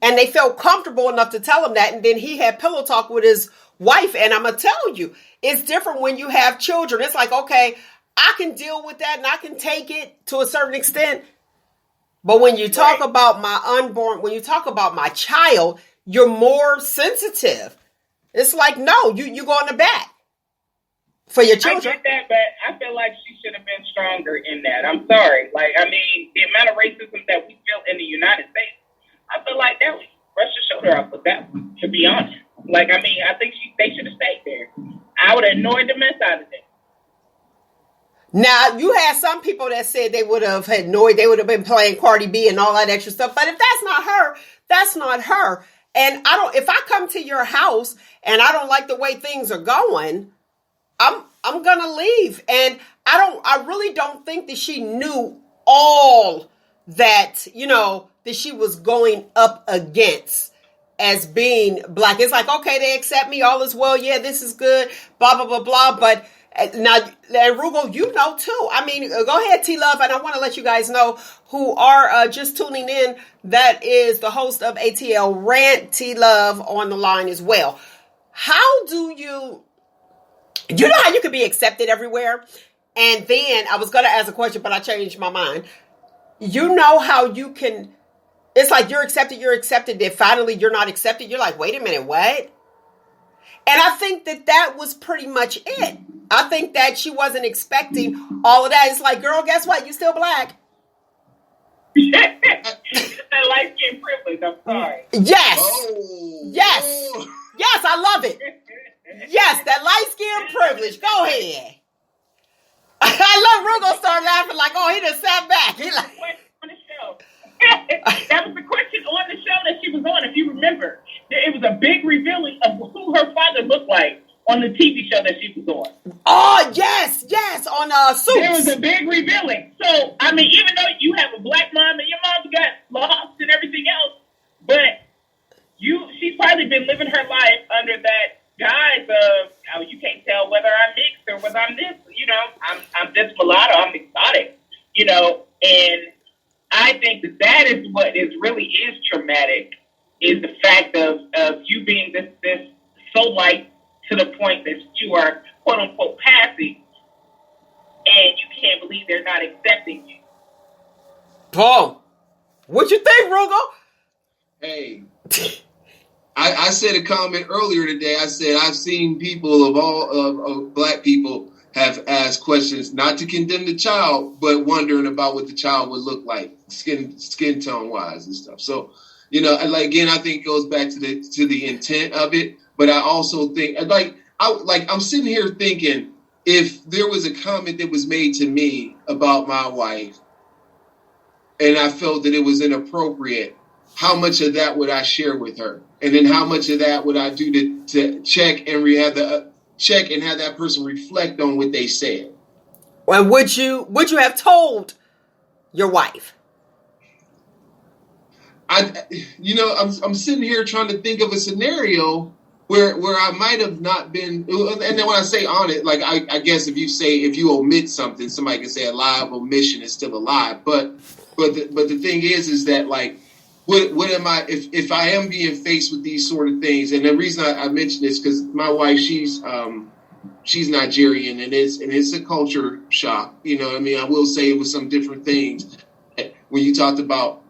Speaker 1: And they felt comfortable enough to tell him that. And then he had pillow talk with his wife. And I'm going to tell you, it's different when you have children. It's like, okay, I can deal with that and I can take it to a certain extent. But when you talk about my unborn, when you talk about my child, you're more sensitive. It's like, no, you go in the back for your children.
Speaker 3: I get that, but I feel like she should have been stronger in that. I'm sorry. Like, I mean, the amount of racism that we feel in the United States, I feel like that was brush your shoulder off with that one, to be honest. Like, I mean, I think they should have stayed there. I would have annoyed the mess out of them.
Speaker 1: Now, you had some people that said they would have been playing Cardi B and all that extra stuff. But if that's not her, that's not her. And if I come to your house and I don't like the way things are going, I'm going to leave. And I really don't think that she knew all that, that she was going up against as being black. It's like, okay, they accept me, all is well. Yeah, this is good, blah, blah, blah, blah. But now, Roogle, too. I mean, go ahead, T-Love. And I want to let you guys know who are just tuning in. That is the host of ATL Rant, T-Love, on the line as well. How do you know how you can be accepted everywhere? And then I was going to ask a question, but I changed my mind. You know how you can, it's like you're accepted, then finally you're not accepted. You're like, wait a minute, what? And I think that was pretty much it. I think that she wasn't expecting all of that. It's like, girl, guess what? You still black.
Speaker 3: That light skin privilege. I'm sorry.
Speaker 1: Yes.
Speaker 2: Oh,
Speaker 1: Yes.
Speaker 2: oh.
Speaker 1: Yes, I love it. Yes, that light skin privilege. Go ahead. I love Roogle start laughing like, oh, he just sat back. He like
Speaker 3: On the show. That was the question on the show that she was on, if you remember. It was a big revealing of who her father looked like on the TV show that she was on.
Speaker 1: Oh, yes, on Suits.
Speaker 3: There was a big revealing. So, I mean, even though you have a black mom and your mom got lost and everything else, but she's probably been living her life under that guise of, oh, you can't tell whether I'm mixed or whether I'm this, I'm this mulatto, I'm exotic, and I think that is what really is traumatic, is the fact of you being this so light to the point that you are quote unquote passing, and you can't believe they're not accepting you.
Speaker 1: Paul, what you think, Roogle?
Speaker 2: Hey, I said a comment earlier today. I said I've seen people of black people have asked questions, not to condemn the child, but wondering about what the child would look like, skin tone wise and stuff. So, again, I think it goes back to the intent of it. But I also think, I'm sitting here thinking, if there was a comment that was made to me about my wife, and I felt that it was inappropriate, how much of that would I share with her? And then how much of that would I do to check and have that person reflect on what they said?
Speaker 1: And would you have told your wife?
Speaker 2: I'm sitting here trying to think of a scenario where I might have not been. And then when I say on it, like I guess if you omit something, somebody can say a lie of omission is still a lie. But the thing is that like. What am I, if I am being faced with these sort of things? And the reason I mention this, because my wife, she's Nigerian, and it's a culture shock. You know what I mean? I will say it was some different things. When you talked about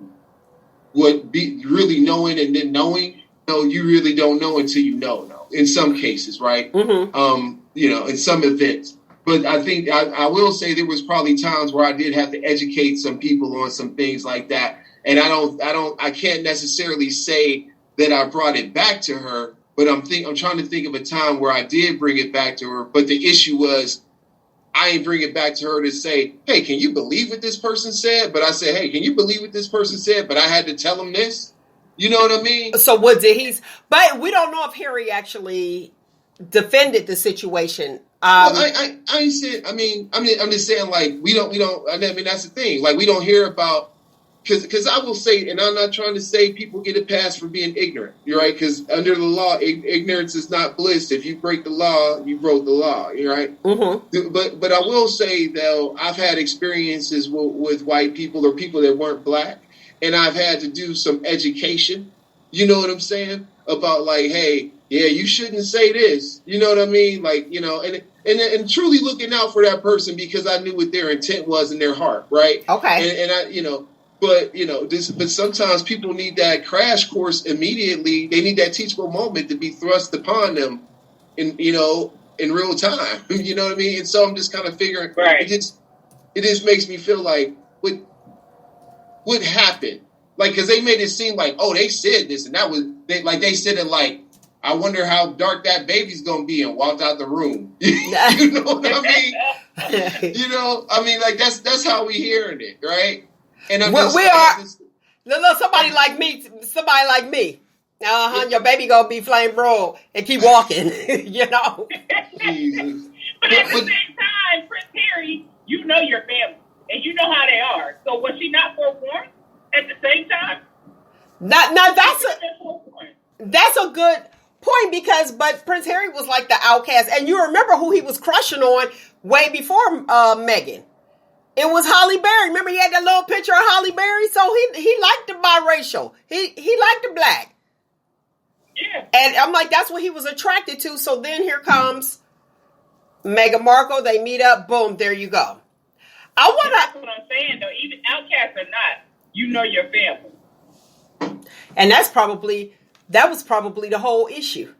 Speaker 2: really knowing and then knowing, you really don't know until you know, in some cases, right? Mm-hmm. In some events. But I think I will say there was probably times where I did have to educate some people on some things like that. And I can't necessarily say that I brought it back to her, but I'm trying to think of a time where I did bring it back to her. But the issue was, I ain't bring it back to her to say, hey, can you believe what this person said? But I said, hey, can you believe what this person said? But I had to tell him this. You know what I mean?
Speaker 1: So what did he? But we don't know if Harry actually defended the situation.
Speaker 2: Well, I ain't said. I'm just saying, like we don't. I mean, that's the thing. Like we don't hear about. Because I will say, and I'm not trying to say people get a pass for being ignorant, you're right? Because under the law, ignorance is not bliss. If you break the law, you broke the law, you're right? Mm-hmm. But I will say, though, I've had experiences with white people or people that weren't black, and I've had to do some education, you know what I'm saying? About like, hey, yeah, you shouldn't say this, you know what I mean? Like, and truly looking out for that person because I knew what their intent was in their heart, right?
Speaker 1: Okay.
Speaker 2: And I, But but sometimes people need that crash course immediately. They need that teachable moment to be thrust upon them, in real time. You know what I mean? And so I'm just kind of figuring. Right. It just makes me feel like what happened? Like because they made it seem like they said this and that was they said it like I wonder how dark that baby's gonna be and walked out the room. You know what I mean? Like that's how we hearing it, right? And
Speaker 1: somebody like me. Your baby gonna be flame broiled and keep walking,
Speaker 2: Jesus.
Speaker 3: But at the same time, Prince Harry, you know your family and you know how they are. So was she not forewarned at the same time?
Speaker 1: That's a good point but Prince Harry was like the outcast, and you remember who he was crushing on way before Meghan. It was Holly Berry. Remember, he had that little picture of Holly Berry? So he liked the biracial. He liked the black.
Speaker 3: Yeah.
Speaker 1: And I'm like, that's what he was attracted to. So then here comes Meghan Markle. They meet up. Boom, there you go.
Speaker 3: That's what I'm saying, though. Even outcasts or not, you know your family.
Speaker 1: And that was probably the whole issue.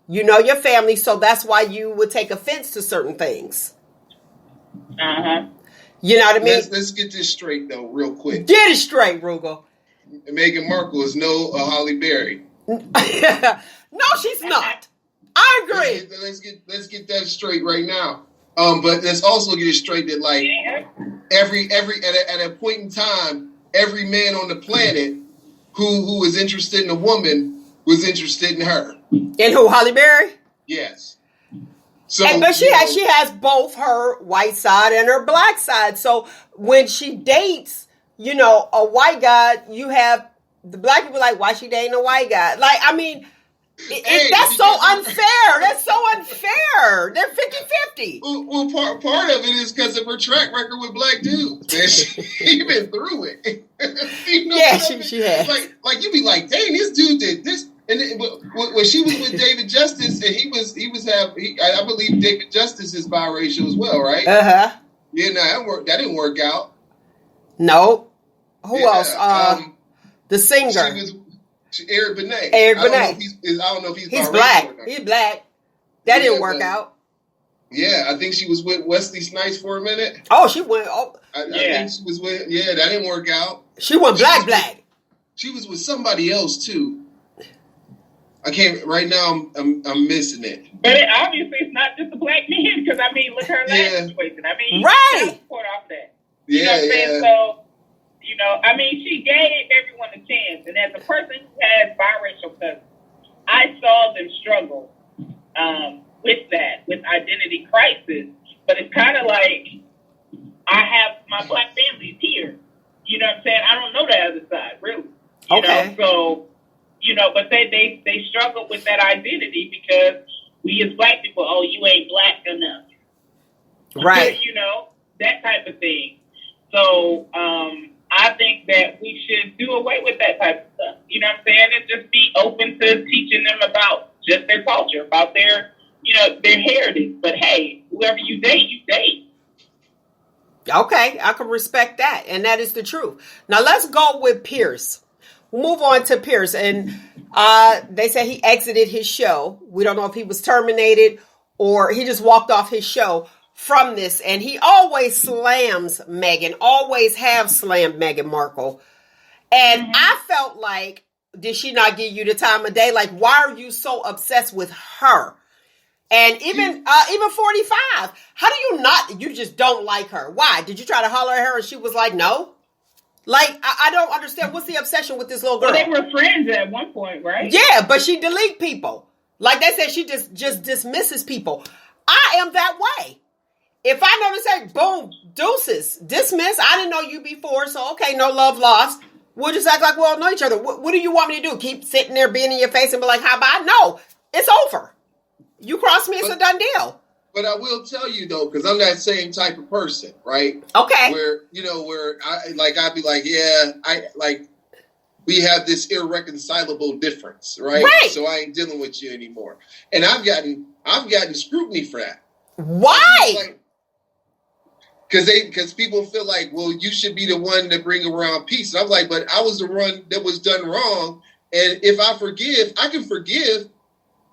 Speaker 1: You know your family, so that's why you would take offense to certain things.
Speaker 3: Uh-huh.
Speaker 1: You know what I mean?
Speaker 2: Let's get this straight though, real quick.
Speaker 1: Get it straight, Roogle.
Speaker 2: Meghan Markle is no Holly Berry.
Speaker 1: No, she's not. I agree.
Speaker 2: Let's get that straight right now. But let's also get it straight that like every at a point in time, every man on the planet who was interested in a woman was interested in her.
Speaker 1: In who? Holly Berry?
Speaker 2: Yes. So,
Speaker 1: but she has both her white side and her black side. So when she dates, a white guy, you have the black people like, why she dating a white guy? Like, I mean, that's so unfair. That's so unfair. They're 50-50.
Speaker 2: Well, part of it is because of her track record with black dudes. She's been through it.
Speaker 1: Yeah, she has.
Speaker 2: Like you be like, dang, this dude did this. And when she was with David Justice, and I believe David Justice is biracial as well, right? Yeah, no, that didn't work out.
Speaker 1: No. Who else? The singer.
Speaker 2: She was Eric Benet.
Speaker 1: Eric Benet.
Speaker 2: I don't know if he's biracial
Speaker 1: black.
Speaker 2: or not.
Speaker 1: He's black. That didn't work out.
Speaker 2: Yeah, I think she was with Wesley Snipes for a minute.
Speaker 1: Oh, she went.
Speaker 2: I think she was with. Yeah, that didn't work out.
Speaker 1: She went black.
Speaker 2: She was with somebody else too. I can't right now. I'm missing it.
Speaker 3: But obviously, it's not just the black men because I mean, look at her last situation. I mean,
Speaker 1: right.
Speaker 3: Support off that.
Speaker 2: You know what I'm saying?
Speaker 3: So, I mean, she gave everyone a chance, and as a person who has biracial cousins, I saw them struggle with that, with identity crisis. But it's kind of like I have my black families here. You know what I'm saying? I don't know the other side, really. You know? So. But they struggle with that identity because we as black people, oh, you ain't black enough.
Speaker 1: Right.
Speaker 3: That type of thing. So I think that we should do away with that type of stuff. You know what I'm saying? And just be open to teaching them about just their culture, about their heritage. But hey, whoever you date, you date.
Speaker 1: Okay, I can respect that. And that is the truth. Now let's go with Pierce. We'll move on to Pierce, and they say he exited his show. We don't know if he was terminated or he just walked off his show from this. And he always slams Meghan, always have slammed Meghan Markle. And I felt like, did she not give you the time of day? Like, why are you so obsessed with her? And even 45, how do you just don't like her? Why? Did you try to holler at her and she was like, no? Like, I don't understand. What's the obsession with this little girl?
Speaker 3: Well, they were friends at one point, right?
Speaker 1: Yeah, but she delete people. Like they said, she just dismisses people. I am that way. If I never say, boom, deuces, dismiss, I didn't know you before, so okay, no love lost. We'll just act like we all know each other. What do you want me to do? Keep sitting there being in your face and be like, how about? No, it's over. You cross me, it's a done deal.
Speaker 2: But I will tell you though, because I'm that same type of person, right?
Speaker 1: Okay.
Speaker 2: Where I'd be like, yeah, we have this irreconcilable difference, right?
Speaker 1: Right.
Speaker 2: So I ain't dealing with you anymore. And I've gotten scrutiny for that.
Speaker 1: Why?
Speaker 2: Because people feel like, well, you should be the one to bring around peace. And I'm like, but I was the one that was done wrong. And if I forgive, I can forgive,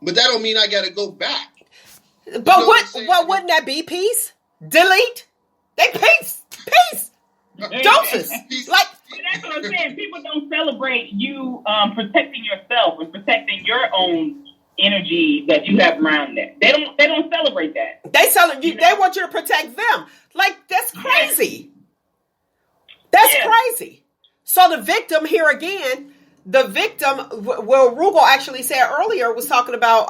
Speaker 2: but that don't mean I got to go back.
Speaker 1: But what wouldn't that be? Peace? Delete? They peace. Doses. Like,
Speaker 3: that's what I'm saying. People don't celebrate you protecting yourself and protecting your own energy that you have around that. They don't celebrate that.
Speaker 1: They want you to protect them. Like, that's crazy. That's crazy. So the victim here again, Roogle actually said earlier, was talking about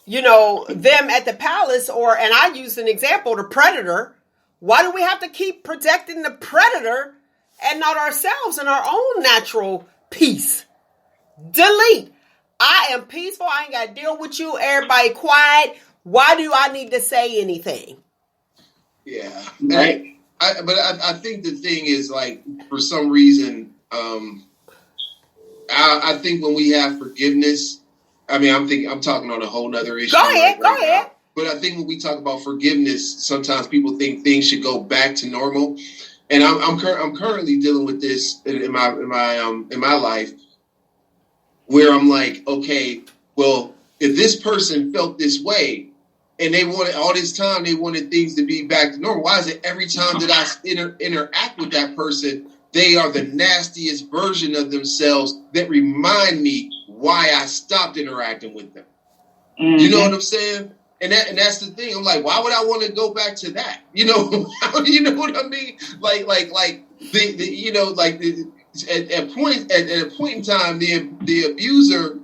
Speaker 1: them at the palace, and I used an example, the predator. Why do we have to keep protecting the predator and not ourselves and our own natural peace? Delete. I am peaceful. I ain't got to deal with you. Everybody quiet. Why do I need to say anything?
Speaker 2: Yeah. Right. I think the thing is, like, for some reason, I think when we have forgiveness, I'm talking on a whole nother issue.
Speaker 1: Go ahead.
Speaker 2: Now. But I think when we talk about forgiveness, sometimes people think things should go back to normal. And I'm currently dealing with this in my life, where I'm like, okay, well, if this person felt this way, and they wanted all this time. They wanted things to be back to normal. Why is it every time that I interact with that person, they are the nastiest version of themselves that remind me why I stopped interacting with them? Mm-hmm. You know what I'm saying? And that's the thing. I'm like, why would I want to go back to that? You know, you know what I mean? Like the you know, like at a point in time, the abuser,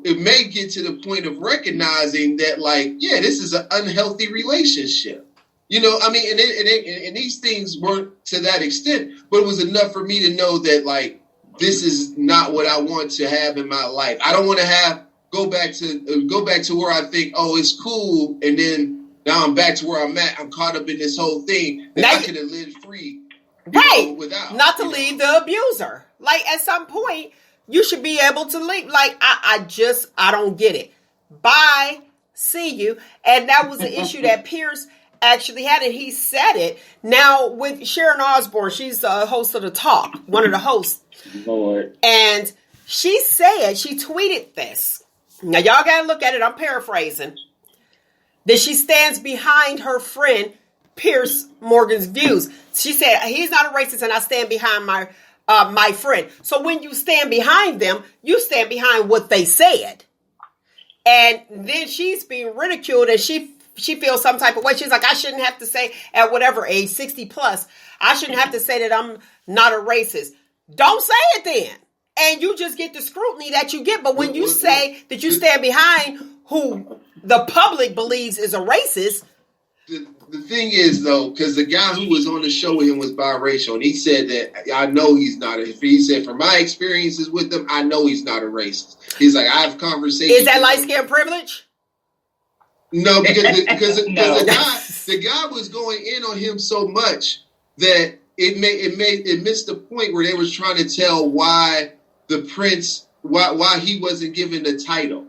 Speaker 2: it may get to the point of recognizing that, like, yeah, this is an unhealthy relationship. You know, I mean, and these things weren't to that extent, but it was enough for me to know that, like, this is not what I want to have in my life. I don't want to go back to where I think, oh, it's cool, and then now I'm back to where I'm at. I'm caught up in this whole thing that I could have lived free,
Speaker 1: right?
Speaker 2: Without
Speaker 1: not to leave the abuser. Like, at some point, you should be able to leave. Like, I don't get it. Bye, see you. And that was the issue that Pierce actually had, and he said it. Now with Sharon Osbourne, she's the host of the Talk, one of the hosts.
Speaker 3: Lord.
Speaker 1: And she tweeted this. Now, y'all got to look at it. I'm paraphrasing. That she stands behind her friend, Pierce Morgan's views. She said, he's not a racist, and I stand behind my friend. So when you stand behind them, you stand behind what they said. And then she's being ridiculed, and she feels some type of way. She's like, I shouldn't have to say at whatever age, 60 plus, I shouldn't have to say that I'm not a racist. Don't say it then. And you just get the scrutiny that you get. But when you say that you stand behind who the public believes is a racist.
Speaker 2: The thing is, though, because the guy who was on the show with him was biracial, and he said that I know he's not. He said, from my experiences with him, I know he's not a racist. He's like, I have conversations.
Speaker 1: Is that light skin privilege?
Speaker 2: No, because the guy was going in on him so much that it missed the point where they was trying to tell why the prince, why he wasn't given the title.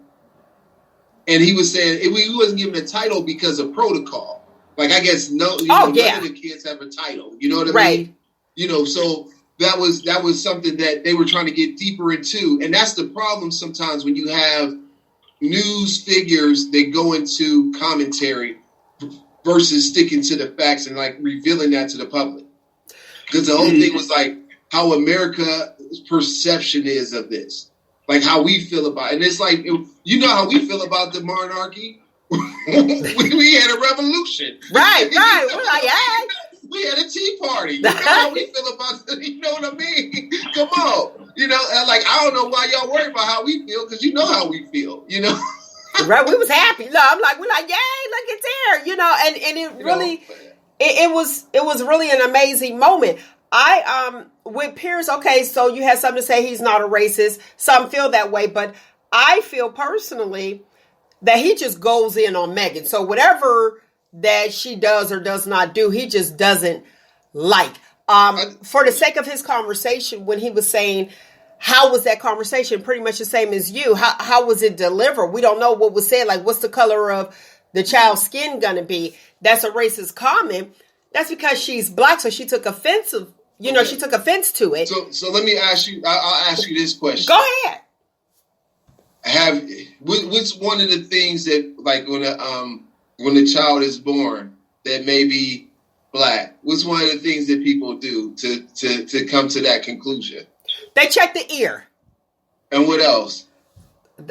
Speaker 2: And he was saying he wasn't given a title because of protocol. Like, I guess none of the kids have a title. You know what I mean? You know, so that was something that they were trying to get deeper into. And that's the problem sometimes when you have news figures that go into commentary versus sticking to the facts and, like, revealing that to the public. Because the whole thing was like how America's perception is of this. Like, how we feel about it. And it's like, you know how we feel about the monarchy? we had a revolution.
Speaker 1: Right. We're like, hey.
Speaker 2: We had a tea party. You know how we feel about it? You know what I mean? Come on. You know, like, I don't know why y'all worry about how we feel, because you know how we feel, you know?
Speaker 1: Right, we was happy. No, we're like, yay, look, it's there. You know, and it really, it was really an amazing moment. With Pierce, okay, so you had something to say he's not a racist. Some feel that way, but I feel personally that he just goes in on Meghan. So whatever that she does or does not do, he just doesn't like. For the sake of his conversation, when he was saying, how was that conversation? Pretty much the same as you. How was it delivered? We don't know what was said. Like, what's the color of the child's skin going to be? That's a racist comment. That's because she's black, so she took offense she took offense to it.
Speaker 2: So let me ask you. I'll ask you this question.
Speaker 1: Go ahead.
Speaker 2: What's one of the things that, like, when a child is born that may be black? What's one of the things that people do to come to that conclusion?
Speaker 1: They check the ear.
Speaker 2: And what else?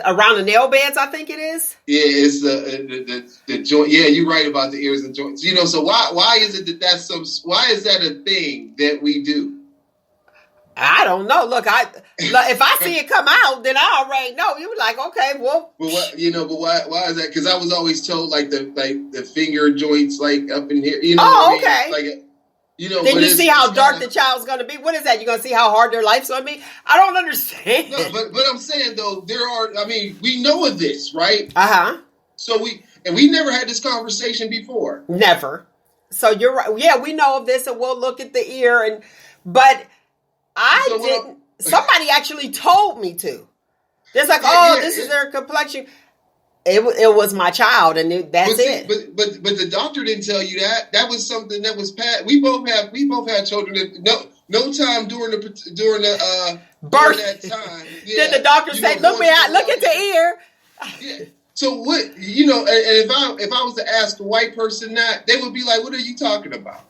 Speaker 1: Around the nail beds, I think it is.
Speaker 2: Yeah, it's the joint. Yeah, you're right about the ears and joints. You know, so why is it why is that a thing that we do?
Speaker 1: I don't know. Look, if I see it come out, then I already know. You were like, okay, well.
Speaker 2: But why is that? Because I was always told, like, the finger joints, like, up in here. You know.
Speaker 1: Oh, okay.
Speaker 2: Like, you know.
Speaker 1: Then you see how dark the child's going to be. What is that? You're going to see how hard their life's going to be? I don't understand.
Speaker 2: No, but I'm saying, though, we know of this, right? So we never had this conversation before.
Speaker 1: Never. So you're right. Yeah, we know of this, and we'll look at the ear, but I didn't. Somebody actually told me to. It's like, this is their complexion. It was my child, and that's it.
Speaker 2: But the doctor didn't tell you that. That was something that was passed. We both had children that no time during the birth
Speaker 1: that time. Yeah, did the doctor say, look at the ear?
Speaker 2: Yeah. So what, and if I was to ask a white person that, they would be like, what are you talking about?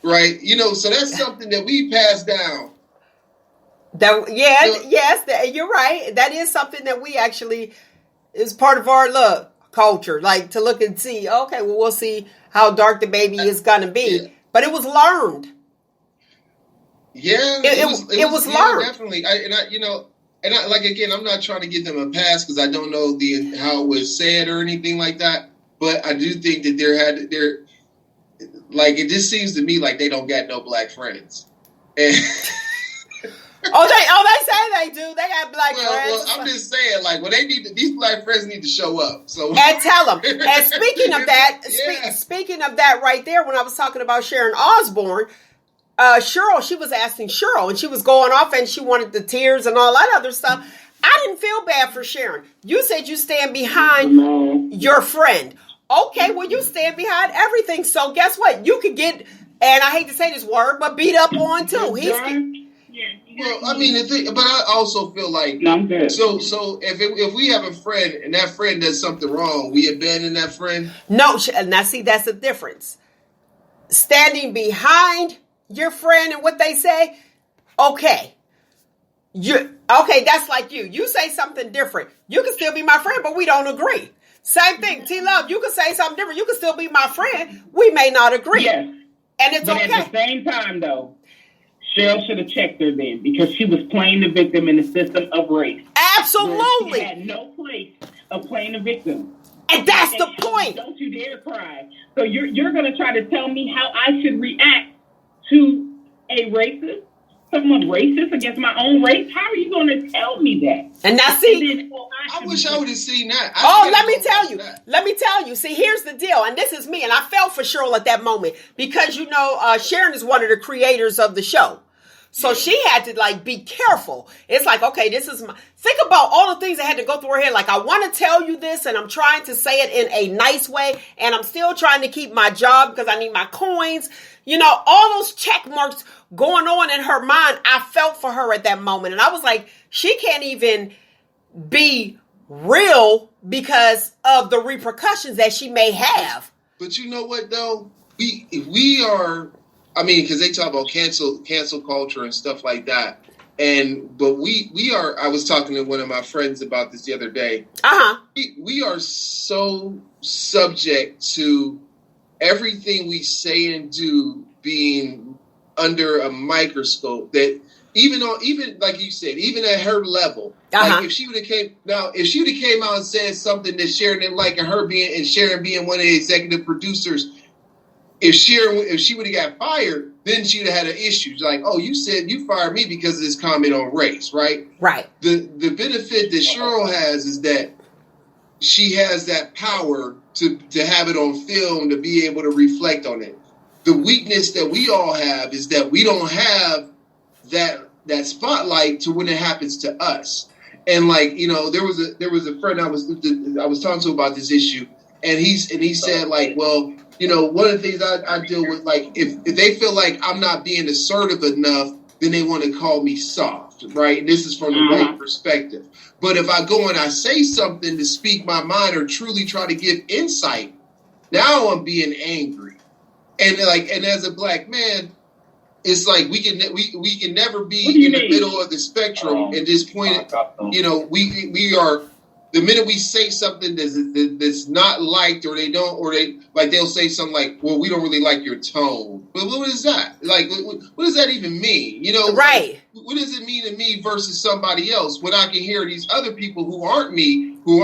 Speaker 2: Right? So that's something that we pass down.
Speaker 1: Yes, you're right. That is something that we actually is part of our culture, like to look and see, okay, well, we'll see how dark the baby is going to be. Yeah. But it was learned.
Speaker 2: Yeah,
Speaker 1: it was learned.
Speaker 2: Definitely. Again, I'm not trying to give them a pass because I don't know how it was said or anything like that. But I do think that it just seems to me like they don't got no black friends. And
Speaker 1: they say they do. They got black friends.
Speaker 2: Well, I'm just saying, these black friends need to show up. So
Speaker 1: and tell them. And speaking of that, speaking of that, right there, when I was talking about Sharon Osbourne, Cheryl, she was asking Cheryl, and she was going off, and she wanted the tears and all that other stuff. I didn't feel bad for Sharon. You said you stand behind your friend. Okay, well, you stand behind everything. So guess what? You could get, and I hate to say this word, but beat up on too.
Speaker 2: Well, I mean, but I also feel like so if we have a friend and that friend does something wrong, we abandon that friend.
Speaker 1: No, now see, that's the difference. Standing behind your friend and what they say, okay, that's like you. You say something different. You can still be my friend, but we don't agree. Same thing, T-Love. You can say something different. You can still be my friend. We may not agree.
Speaker 3: Yes.
Speaker 1: And it's okay.
Speaker 3: At the same time, though, Cheryl should have checked her then because she was playing the victim in the system of race.
Speaker 1: Absolutely.
Speaker 3: She had no place of playing the victim.
Speaker 1: And that's the point.
Speaker 3: Don't you dare cry. So you're going to try to tell me how I should react to a racist, someone racist against my own race? How are you going to tell me that?
Speaker 1: And now see,
Speaker 2: I wish I would have seen that. Let me tell you. See, here's the deal, and this is me, and I felt for Cheryl at that moment because Sharon is one of the creators of the show. So she had to be careful. It's like, okay, think about all the things that had to go through her head. Like, I want to tell you this and I'm trying to say it in a nice way. And I'm still trying to keep my job because I need my coins. All those check marks going on in her mind. I felt for her at that moment. And I was like, she can't even be real because of the repercussions that she may have. But you know what though? We are, because they talk about cancel culture and stuff like that. But we are, I was talking to one of my friends about this the other day.
Speaker 1: Uh-huh. We
Speaker 2: are so subject to everything we say and do being under a microscope that even like you said, even at her level, if she would have came out and said something that Sharon didn't like, and Sharon being one of the executive producers, if she would have got fired, then she would have had an issue. Like, oh, you said you fired me because of this comment on race, right?
Speaker 1: Right.
Speaker 2: The benefit that Cheryl has is that she has that power to have it on film, to be able to reflect on it. The weakness that we all have is that we don't have that spotlight to when it happens to us. And there was a friend I was talking to about this issue, and he said well, one of the things I deal with, if they feel like I'm not being assertive enough, then they want to call me soft, right? And this is from the right perspective. But if I go and I say something to speak my mind or truly try to give insight, now I'm being angry. And as a black man, it's like we can never be in the middle of the spectrum and just point it. We are. The minute we say something that's not liked, or they'll say something like, "Well, we don't really like your tone." But what is that? What does that even mean?
Speaker 1: Right?
Speaker 2: What does it mean to me versus somebody else? When I can hear these other people who aren't me, who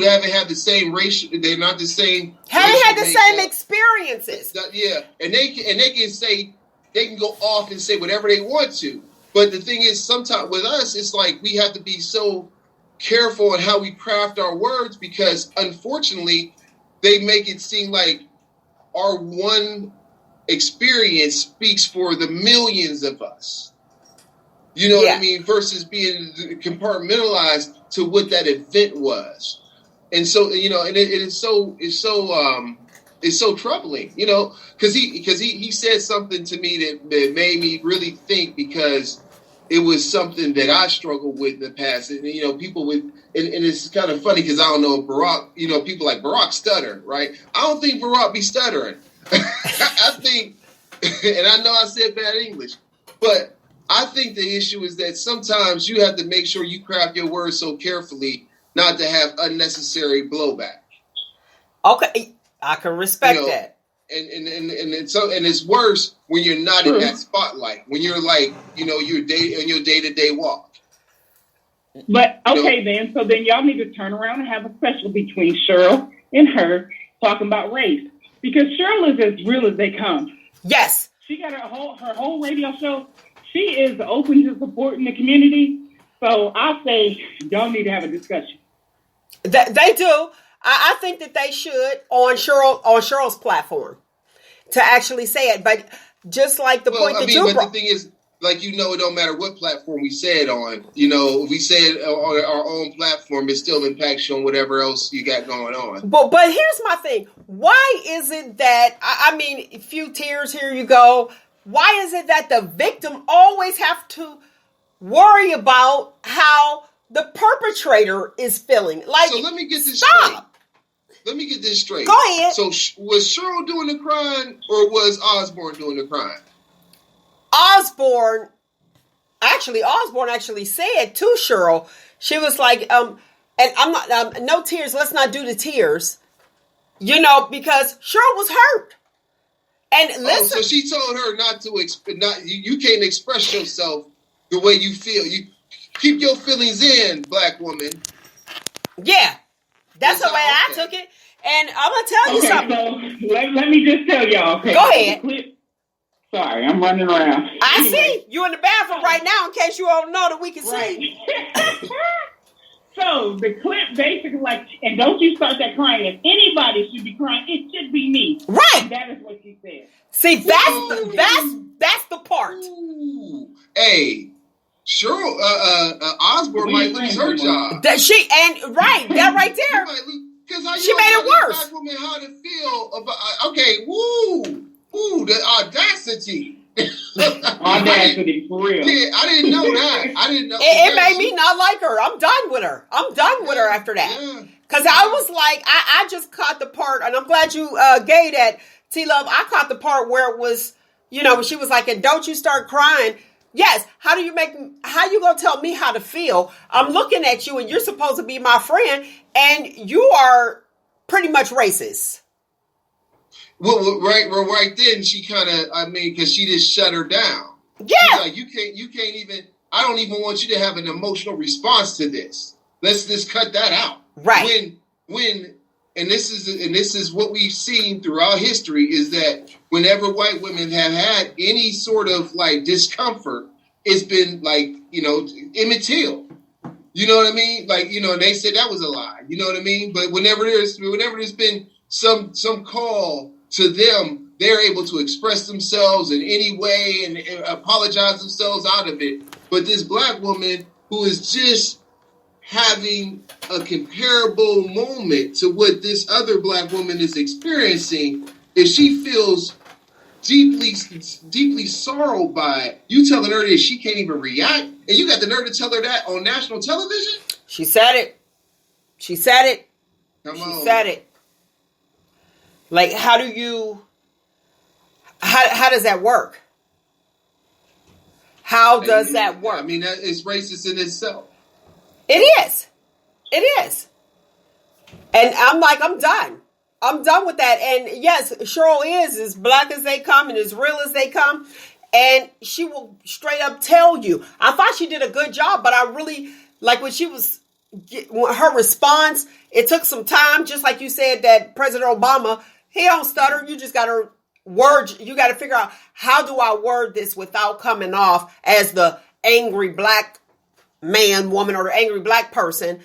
Speaker 2: haven't had the same racial, they're not the same.
Speaker 1: Haven't had the same experiences.
Speaker 2: Yeah, and they can say, they can go off and say whatever they want to. But the thing is, sometimes with us, it's like we have to be so careful in how we craft our words, because unfortunately they make it seem like our one experience speaks for the millions of us. What I mean? Versus being compartmentalized to what that event was. And so, and it's so troubling, because he said something to me that made me really think, because it was something that I struggled with in the past. And, people with and it's kind of funny because I don't know if Barack, people like Barack stutter, right? I don't think Barack be stuttering. I think, and I know I said bad English, but I think the issue is that sometimes you have to make sure you craft your words so carefully not to have unnecessary blowback.
Speaker 1: Okay, I can respect that.
Speaker 2: And it's worse when you're not in that spotlight. When you're like, you're in your day-to-day walk.
Speaker 3: But okay, then. So then y'all need to turn around and have a special between Cheryl and her talking about race, because Cheryl is as real as they come.
Speaker 1: Yes, she
Speaker 3: got her whole radio show. She is open to supporting the community. So I say y'all need to have a discussion.
Speaker 1: They do. I think that they should on Cheryl's platform to actually say it. But just like the point that you brought.
Speaker 2: The thing is, like, it don't matter what platform we say it on. If we say it on our own platform, it still impacts you on whatever else you got going on.
Speaker 1: But here's my thing. Why is it that, a few tears, here you go. Why is it that the victim always have to worry about how the perpetrator is feeling? Like,
Speaker 2: so let me get this
Speaker 1: stop.
Speaker 2: straight. Let me get this straight.
Speaker 1: Go ahead.
Speaker 2: So was Cheryl doing the crime or was Osbourne doing the crime?
Speaker 1: Osbourne actually said to Cheryl, she was like, and I'm not, no tears, let's not do the tears, because Cheryl was hurt. And listen.
Speaker 2: So she told her you can't express yourself the way you feel. You keep your feelings in, black woman.
Speaker 1: Yeah, that's the way I took it. And I'm going to tell you something.
Speaker 3: So let me just tell y'all. Okay,
Speaker 1: go ahead.
Speaker 3: Sorry, I'm running around.
Speaker 1: I see. You in the bathroom right now in case you all know that we can see.
Speaker 3: So the clip basically and don't you start that crying. If anybody should be crying, it should be me.
Speaker 1: Right.
Speaker 3: And that is what she said.
Speaker 1: See, that's the part.
Speaker 2: Ooh. Hey, sure, Osbourne might lose her job.
Speaker 1: That right there. She made it worse.
Speaker 2: Black woman how to feel about? Okay, the audacity.
Speaker 3: Audacity, for real.
Speaker 2: Yeah, I didn't know that. I didn't know.
Speaker 1: It made me not like her. I'm done with her. With her after that. Because I was like, I just caught the part, and I'm glad you gave that, T-Love. I caught the part where it was, when she was like, and don't you start crying. Yes, how you going to tell me how to feel? I'm looking at you, and you're supposed to be my friend, and you are pretty much racist.
Speaker 2: Well, right then she kind of, because she just shut her down.
Speaker 1: Yeah.
Speaker 2: She's like, you can't even, I don't even want you to have an emotional response to this. Let's just cut that out.
Speaker 1: Right.
Speaker 2: And this is what we've seen throughout history is that whenever white women have had any sort of discomfort, it's been immaterial. You know what I mean? And they said that was a lie. You know what I mean? But whenever there's been some call to them, they're able to express themselves in any way and apologize themselves out of it. But this black woman who is just having a comparable moment to what this other black woman is experiencing, if she feels deeply sorrowed by it, you telling her that she can't even react, and you got the nerve to tell her that on national television?
Speaker 1: She said it.
Speaker 2: Come on.
Speaker 1: She said it. Like, how does that work? How does that work?
Speaker 2: It's racist in itself.
Speaker 1: It is. And I'm like, I'm done. I'm done with that. And yes, Cheryl is as black as they come and as real as they come. And she will straight up tell you. I thought she did a good job, but I really, like when her response, it took some time, just like you said that President Obama, he don't stutter. You just got to figure out, how do I word this without coming off as the angry black man, woman, or the angry black person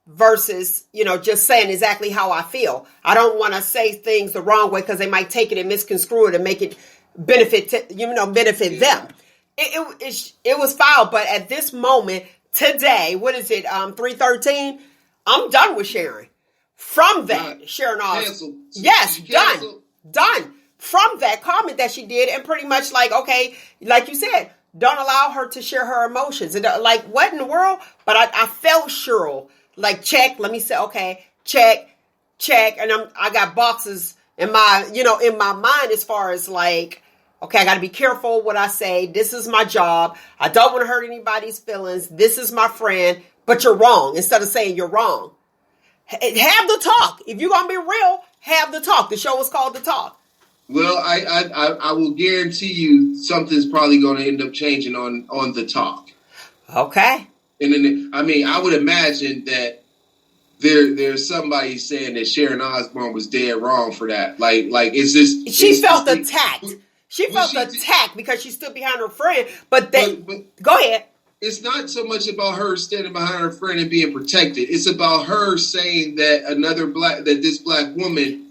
Speaker 1: versus, just saying exactly how I feel. I don't want to say things the wrong way because they might take it and misconstrue it and make it benefit them. It was foul, but at this moment today, what is it? 3:13. I'm done with Sharon. From that, Sharon Osbourne. Yes, done. From that comment that she did, and pretty much okay, like you said, don't allow her to share her emotions. And what in the world? But I felt Cheryl, like check. Let me say, okay, check, and I got boxes in my, in my mind as far as like, okay, I got to be careful what I say. This is my job. I don't want to hurt anybody's feelings. This is my friend, but you're wrong. Instead of saying you're wrong, have the talk. If you're gonna be real, have the talk. The show is called The Talk.
Speaker 2: Well, I will guarantee you something's probably going to end up changing on The Talk.
Speaker 1: Okay.
Speaker 2: And then, I mean, I would imagine that there's somebody saying that Sharon Osbourne was dead wrong for that. Like, is this?
Speaker 1: She felt attacked. She felt attacked because she stood behind her friend. But go ahead.
Speaker 2: It's not so much about her standing behind her friend and being protected. It's about her saying that this black woman.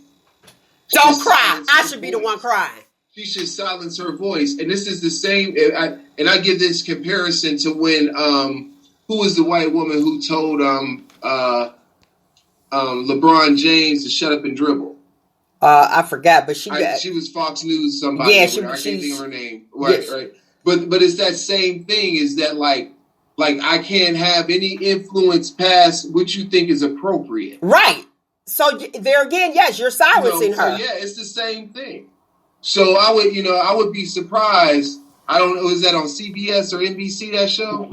Speaker 1: Don't cry. I should be the one crying.
Speaker 2: She should silence her voice. And this is the same. And I give this comparison to when who was the white woman who told LeBron James to shut up and dribble?
Speaker 1: I forgot, but she
Speaker 2: was Fox News somebody. Yeah, I can't think of her name. Right, yes. Right. But it's that same thing. Is that like I can't have any influence past what you think is appropriate.
Speaker 1: Right. So there again, yes, you're silencing her.
Speaker 2: So yeah, it's the same thing. So I would be surprised. I don't know, is that on CBS or NBC, that show?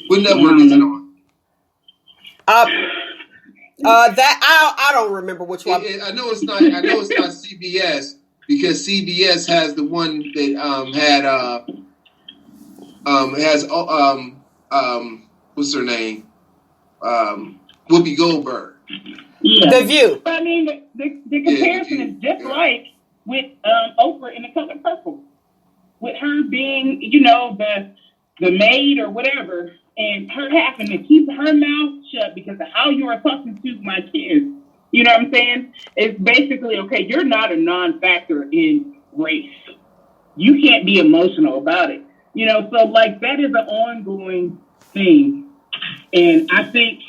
Speaker 2: What network is it on?
Speaker 1: That I don't remember which one.
Speaker 2: I know it's not CBS because CBS has the one that has what's her name? Whoopi Goldberg.
Speaker 3: Yeah.
Speaker 1: The View.
Speaker 3: I mean, the comparison is just like with Oprah in The Color Purple, with her being, the maid or whatever, and her having to keep her mouth shut because of how you are talking to my kids. You know what I'm saying? It's basically, okay, you're not a non-factor in race. You can't be emotional about it. So like that is an ongoing thing. And I think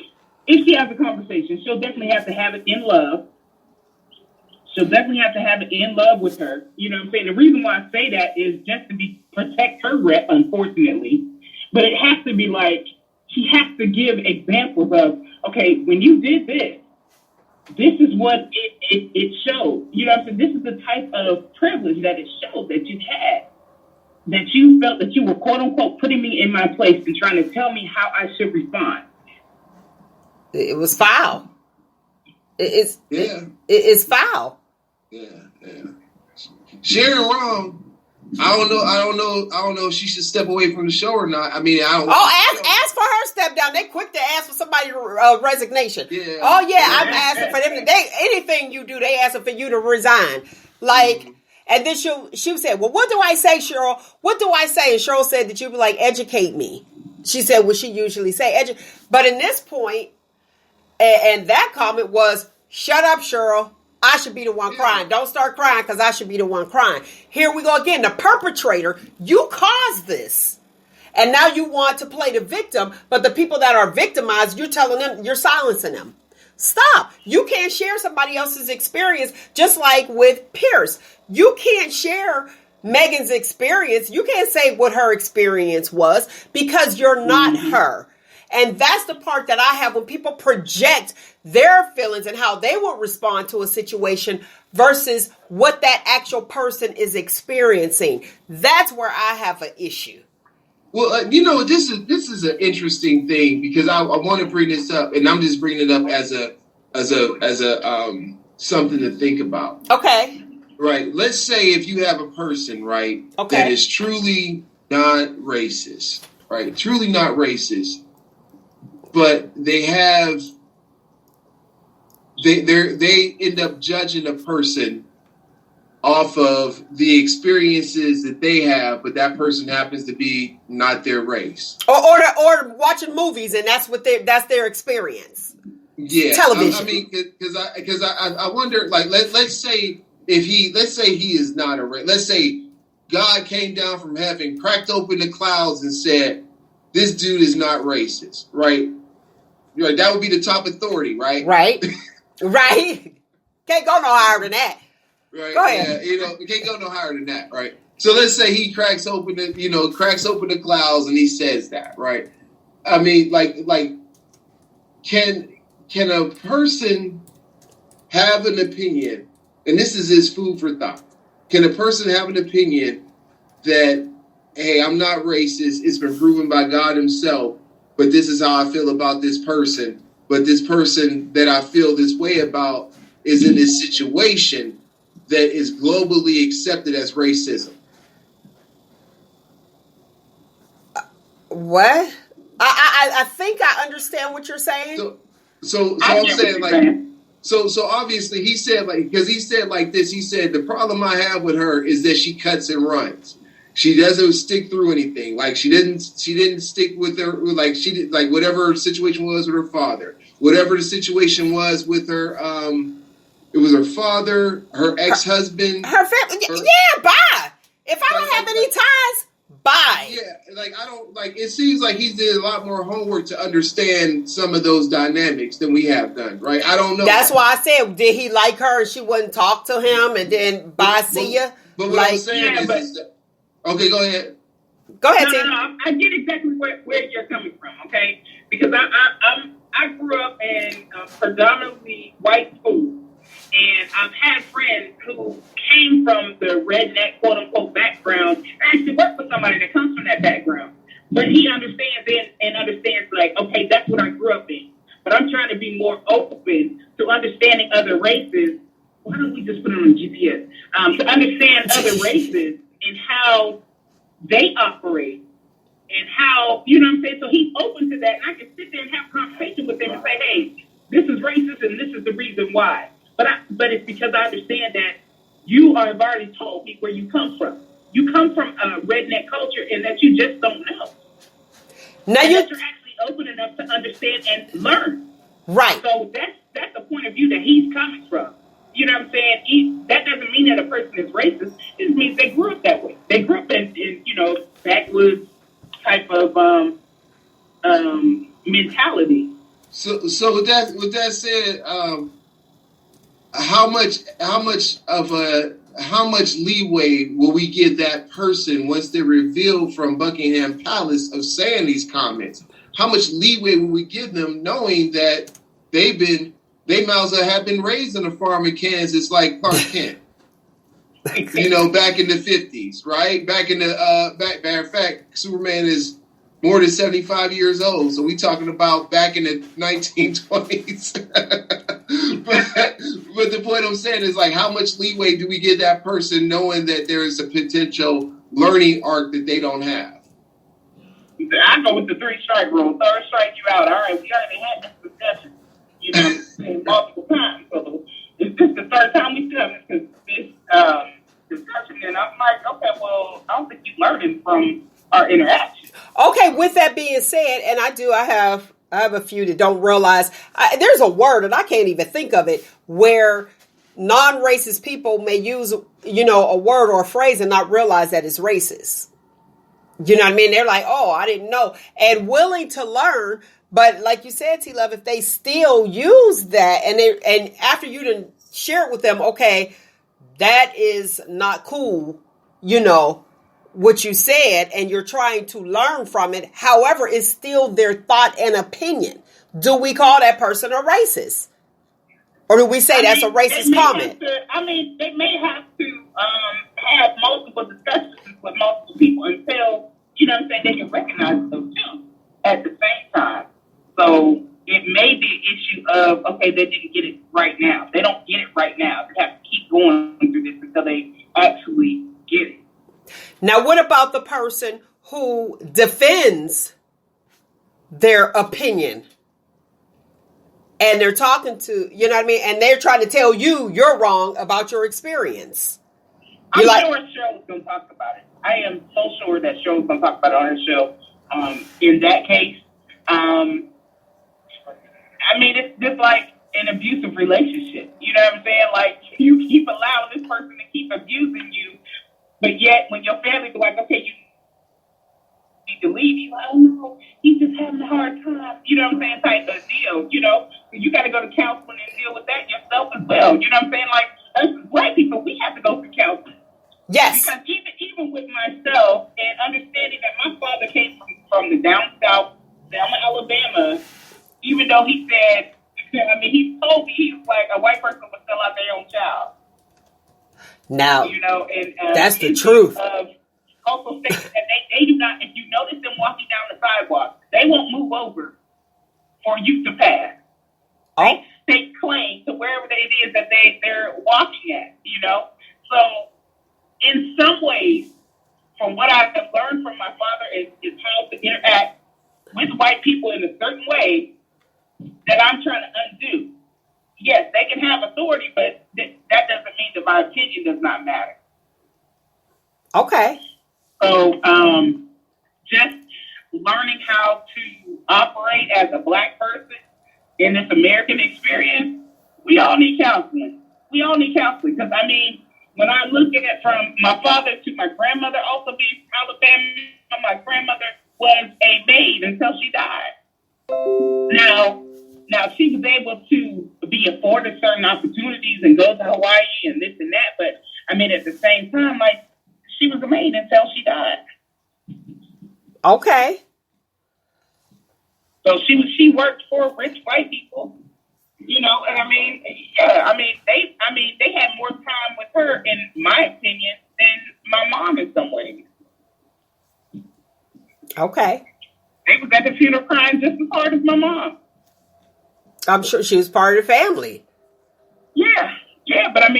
Speaker 3: if she has a conversation, she'll definitely have to have it in love. She'll definitely have to have it in love with her. You know what I'm saying? The reason why I say that is just to protect her rep, unfortunately. But it has to be like, she has to give examples of, okay, when you did this, this is what it showed. You know what I'm saying? This is the type of privilege that it showed that you had. That you felt that you were, quote unquote, putting me in my place and trying to tell me how I should respond.
Speaker 1: It was foul. It's foul.
Speaker 2: Yeah. Sharon wrong. I don't know if she should step away from the show or not. I mean, I don't.
Speaker 1: Ask for her step down. They quick to ask for somebody's resignation.
Speaker 2: Yeah.
Speaker 1: Oh yeah, I'm asking for them. Anything you do, they asking for you to resign. Like, and then she said, "Well, what do I say, Cheryl? What do I say?" And Cheryl said that you'd be like, "Educate me." She said what she usually say. But in this point, and that comment was, "Shut up, Cheryl. I should be the one crying. Don't start crying because I should be the one crying." Here we go again. The perpetrator, you caused this. And now you want to play the victim, but the people that are victimized, you're telling them, you're silencing them. Stop. You can't share somebody else's experience, just like with Pierce. You can't share Meghan's experience. You can't say what her experience was because you're not her. And that's the part that I have when people project their feelings and how they will respond to a situation versus what that actual person is experiencing. That's where I have an issue.
Speaker 2: Well, this is an interesting thing because I want to bring this up, and I'm just bringing it up as a something to think about.
Speaker 1: Okay.
Speaker 2: Right. Let's say if you have a person, right, that is truly not racist, right? Truly not racist. But they end up judging a person off of the experiences that they have, but that person happens to be not their race,
Speaker 1: or watching movies, and that's their experience.
Speaker 2: Yeah,
Speaker 1: television.
Speaker 2: I mean, because I wonder, like, let's say he is not a race. Let's say God came down from heaven, cracked open the clouds, and said, "This dude is not racist," right? Right, that would be the top authority, right?
Speaker 1: Right. Can't go no higher than that.
Speaker 2: Right.
Speaker 1: Go ahead.
Speaker 2: Yeah, you can't go no higher than that, right? So let's say he cracks open the clouds and he says that, right? I mean, like can a person have an opinion, and this is his food for thought, can a person have an opinion that, hey, I'm not racist, it's been proven by God himself, but this is how I feel about this person, but this person that I feel this way about is in this situation that is globally accepted as racism?
Speaker 1: What? I think I understand what you're saying.
Speaker 2: So I'm saying, like, so obviously he said, like, because he said like this, he said, the problem I have with her is that she cuts and runs. She doesn't stick through anything. Like, she didn't stick with her, like, she did, like, whatever her situation was with her father, whatever the situation was with her, it was her father, her ex-husband,
Speaker 1: her family. Yeah, bye. If I don't have any ties, bye.
Speaker 2: Yeah, like, I don't, like, it seems like he did a lot more homework to understand some of those dynamics than we have done, right? I don't know.
Speaker 1: That's why I said, did he like her and she wouldn't talk to him and then bye, see ya?
Speaker 2: But what I'm saying is okay, go ahead.
Speaker 1: Go ahead,
Speaker 3: Tim. No, I get exactly where you're coming from, okay? Because I grew up in predominantly white schools, and I've had friends who came from the redneck, quote unquote, background. I actually work with somebody that comes from that background, but he understands it and understands, like, okay, that's what I grew up in. But I'm trying to be more open to understanding other races. Why don't we just put it on GPS? To understand other races and how they operate and how, you know what I'm saying? So he's open to that, and I can sit there and have a conversation with him and say, hey, this is racist and this is the reason why. But it's because I understand that you have already told me where you come from. You come from a redneck culture and that you just don't know.
Speaker 1: Now
Speaker 3: you're actually open enough to understand and learn.
Speaker 1: Right.
Speaker 3: So that's the point of view that he's coming from. You know what I'm saying? That doesn't mean that a person is racist. It just means they grew up that way. They grew up in you know, backwoods type of mentality.
Speaker 2: So with that said, how much leeway will we give that person once they're revealed from Buckingham Palace of saying these comments? How much leeway will we give them, knowing that they might as well have been raised on a farm in Kansas like Clark Kent? You know, back in the 50s, right? Back in the matter of fact, Superman is more than 75 years old, so we talking about back in the 1920s. but the point I'm saying is, like, how much leeway do we give that person, knowing that there is a potential learning arc that they don't have?
Speaker 3: I go with the 3-strike rule. Third strike, you out. All right, we already had this discussion, you know, multiple times. So it's just the third time we done this discussion, and I'm like, okay, well, I don't think you're learning from our interaction.
Speaker 1: Okay, with that being said, and I have a few that don't realize, there's a word, and I can't even think of it, where non-racist people may use, you know, a word or a phrase and not realize that it's racist. You know what I mean? They're like, oh, I didn't know. And willing to learn, but like you said, T-Love, if they still use that, and after you didn't share it with them, okay, that is not cool, you know, what you said, and you're trying to learn from it. However, it's still their thought and opinion. Do we call that person a racist? Or do we say that's a racist comment?
Speaker 3: They may have to have multiple discussions with multiple people until, you know what I'm saying, they can recognize those two at the same time. So it may be an issue of, okay, they didn't get it right now. They don't get it right now. They have to keep going through this until they actually get it.
Speaker 1: Now, what about the person who defends their opinion? And they're talking to, you know what I mean? And they're trying to tell you you're wrong about your experience.
Speaker 3: I'm sure Cheryl's going to talk about it. I am so sure that Cheryl's going to talk about it on her show. In that case, it's just like an abusive relationship. You know what I'm saying? Like, you keep allowing this person to keep abusing you, but yet when your family be like, okay, you need to leave, you're like, oh no, he's just having a hard time. You know what I'm saying? Type of deal, you know? You got to go to counseling and deal with that yourself as well. You know what I'm saying? Like, us as Black people, we have to go through counseling.
Speaker 1: Yes.
Speaker 3: Because even with myself and understanding that my father came from the down south, down in Alabama, even though he said a white person would sell out their own child.
Speaker 1: Now,
Speaker 3: And
Speaker 1: that's the truth.
Speaker 3: Also states that they do not, if you notice them walking down the sidewalk, they won't move over for you to pass.
Speaker 1: Oh.
Speaker 3: They claim to wherever it is that they're walking at, So in some ways, from what I've learned from my father is how to interact with white people in a certain way that I'm trying to undo. Yes, they can have authority, but that doesn't mean that my opinion does not matter.
Speaker 1: Okay.
Speaker 3: So just learning how to operate as a black person in this American experience, we all need counseling. Because, when I look at it from my father to my grandmother, also being Alabama, my grandmother was a maid until she died. Now she was able to be afforded certain opportunities and go to Hawaii and this and that, but at the same time, she was a maid until she died.
Speaker 1: Okay.
Speaker 3: So she worked for rich white people, they had more time with her, in my opinion, than my mom in some ways.
Speaker 1: Okay.
Speaker 3: They was at the funeral crying just as hard as my mom.
Speaker 1: I'm sure she was part of the family.
Speaker 3: Yeah, but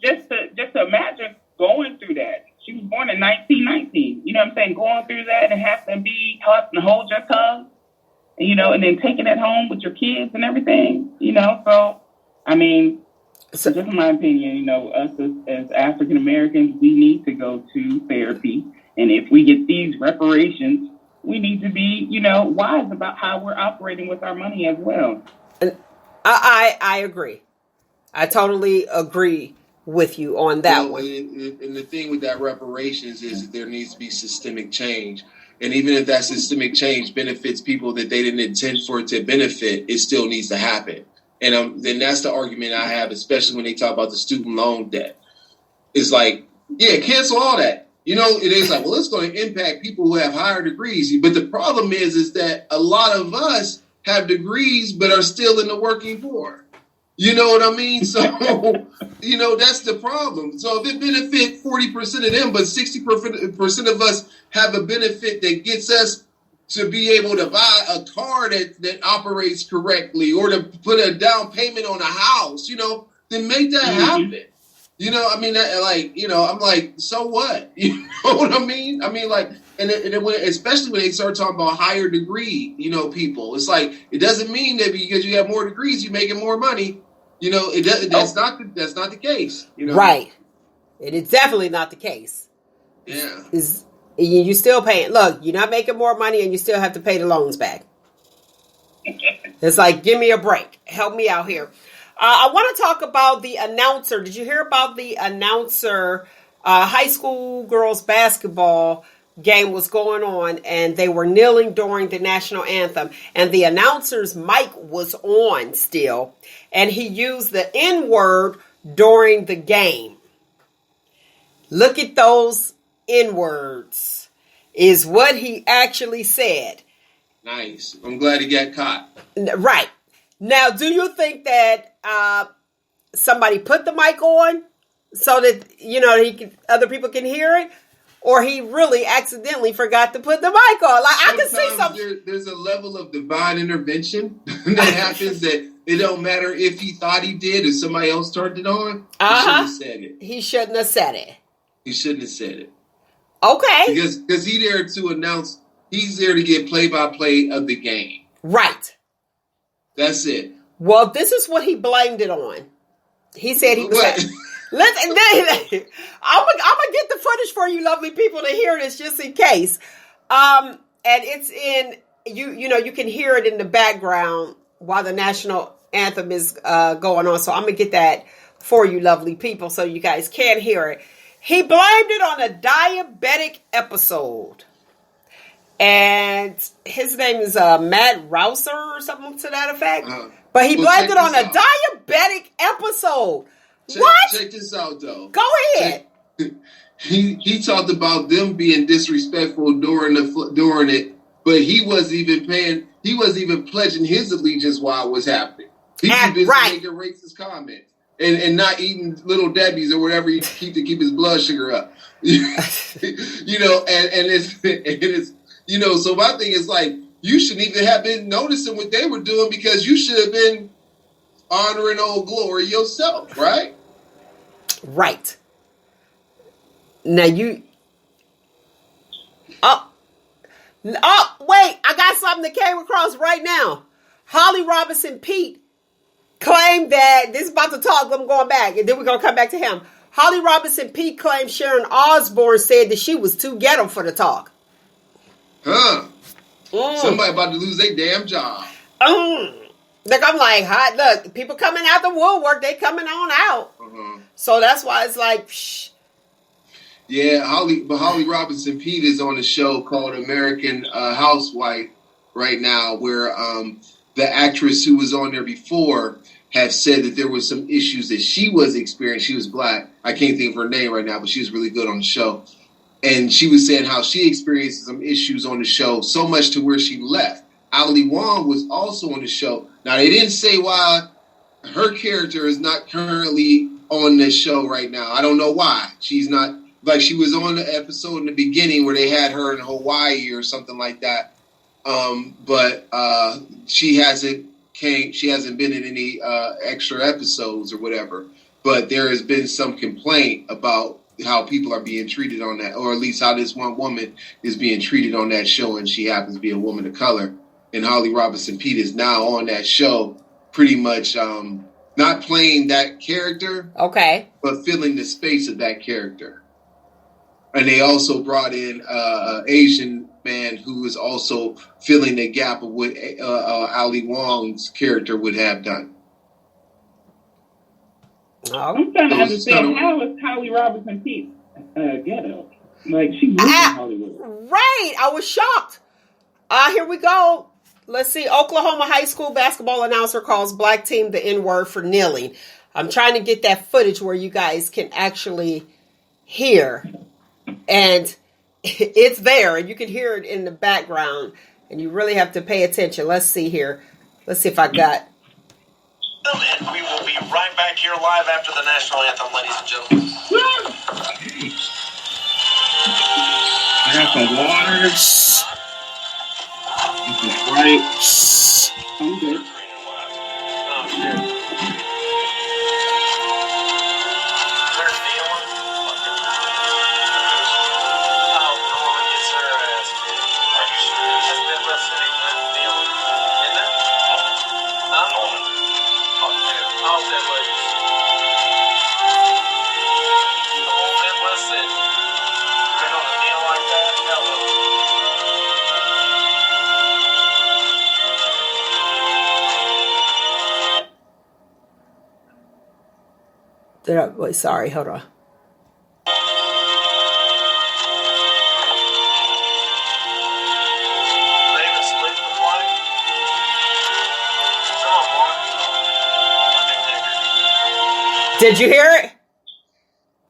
Speaker 3: just to imagine going through that. She was born in 1919. You know what I'm saying? Going through that and having to hold your tongue, and then taking it home with your kids and everything, So, just in my opinion, us as African Americans, we need to go to therapy. And if we get these reparations, we need to be, wise about how we're operating with our money as well.
Speaker 1: And I agree. I totally agree with you on that one.
Speaker 2: And the thing with that reparations is that there needs to be systemic change. And even if that systemic change benefits people that they didn't intend for it to benefit, it still needs to happen. And then that's the argument I have, especially when they talk about the student loan debt. It's like, yeah, cancel all that. It is like, well, it's going to impact people who have higher degrees. But the problem is that a lot of us have degrees but are still in the working poor. You know what I mean? So, that's the problem. So if it benefits 40% of them, but 60% of us have a benefit that gets us to be able to buy a car that operates correctly or to put a down payment on a house, then make that happen. I'm like, so what? You know what I mean? Especially when they start talking about higher degree, people, it's like, it doesn't mean that because you have more degrees, you're making more money. That's not the case.
Speaker 1: Right. It is definitely not the case.
Speaker 2: Yeah.
Speaker 1: You still paying. Look, you're not making more money and you still have to pay the loans back. It's like, give me a break. Help me out here. I want to talk about the announcer. Did you hear about the announcer? High school girls basketball game was going on and they were kneeling during the national anthem. And the announcer's mic was on still. And he used the N-word during the game. Look at those N-words is what he actually said.
Speaker 2: Nice. I'm glad he got caught.
Speaker 1: Right. Now, do you think that somebody put the mic on so that, other people can hear it? Or he really accidentally forgot to put the mic on? Like, I can see something.
Speaker 2: There's a level of divine intervention that happens that it don't matter if he thought he did or somebody else turned it on. He shouldn't have said it.
Speaker 1: He shouldn't have said it.
Speaker 2: He shouldn't have said it.
Speaker 1: Okay.
Speaker 2: Because he's there to announce, he's there to get play-by-play of the game.
Speaker 1: Right.
Speaker 2: That's it.
Speaker 1: Well, this is what he blamed it on. He said he was... I'm gonna get the footage for you lovely people to hear this just in case. And it's in, you can hear it in the background while the national anthem is going on. So I'm gonna get that for you lovely people so you guys can hear it. He blamed it on a diabetic episode. And his name is Matt Rouser or something to that effect. But he blamed it on a diabetic episode.
Speaker 2: Check this out, though.
Speaker 1: Go ahead.
Speaker 2: He talked about them being disrespectful during it, but he wasn't even pledging his allegiance while it was happening. He too busy
Speaker 1: right.
Speaker 2: making racist comments and not eating Little Debbie's or whatever he keep to keep his blood sugar up. You know, and it's you know. So my thing is like, you shouldn't even have been noticing what they were doing because you should have been honoring Old Glory yourself, right?
Speaker 1: Right. Now you. Oh, wait! I got something that came across right now. Holly Robinson Pete claimed that this is about to talk. I'm going back, and then we're gonna come back to him. Holly Robinson Pete claimed Sharon Osbourne said that she was too ghetto for the talk.
Speaker 2: Huh? Somebody about to lose their damn job.
Speaker 1: Look, I'm like, hot. Look, people coming out the woodwork, they coming on out. So that's why it's like, psh.
Speaker 2: Yeah, Holly Robinson Pete is on a show called American Housewife right now, where the actress who was on there before have said that there was some issues that she was experiencing. She was black. I can't think of her name right now, but she was really good on the show. And she was saying how she experienced some issues on the show, so much to where she left. Ali Wong was also on the show. Now, they didn't say why her character is not currently on the show right now. I don't know why. She's not, like, she was on the episode in the beginning where they had her in Hawaii or something like that. But she hasn't been in any extra episodes or whatever. But there has been some complaint about how people are being treated on that, or at least how this one woman is being treated on that show, and she happens to be a woman of color. And Holly Robinson Pete is now on that show, pretty much not playing that character,
Speaker 1: okay,
Speaker 2: but filling the space of that character. And they also brought in an Asian man who is also filling the gap of what Ali Wong's character would have done.
Speaker 3: I'm trying to understand how is Holly Robinson Pete ghetto? Like, she lives in Hollywood.
Speaker 1: Right. I was shocked. Here we go. Let's see. Oklahoma high school basketball announcer calls black team the N-word for kneeling. I'm trying to get that footage where you guys can actually hear. And it's there. And you can hear it in the background. And you really have to pay attention. Let's see here. Let's see if I got...
Speaker 4: And we will be right back here live after the national anthem, ladies and gentlemen.
Speaker 3: I got some water. Right. I'm good.
Speaker 4: Oh, shit. They're kneeling. Oh, Norman gets her ass kicked. Are you sure? That's Midwest City kneeling. Isn't it? Huh? Norman. Oh, that ladies. Oh, Midwest City. They're gonna kneel like that? Hello.
Speaker 1: Wait, sorry, hold on. Did you hear it?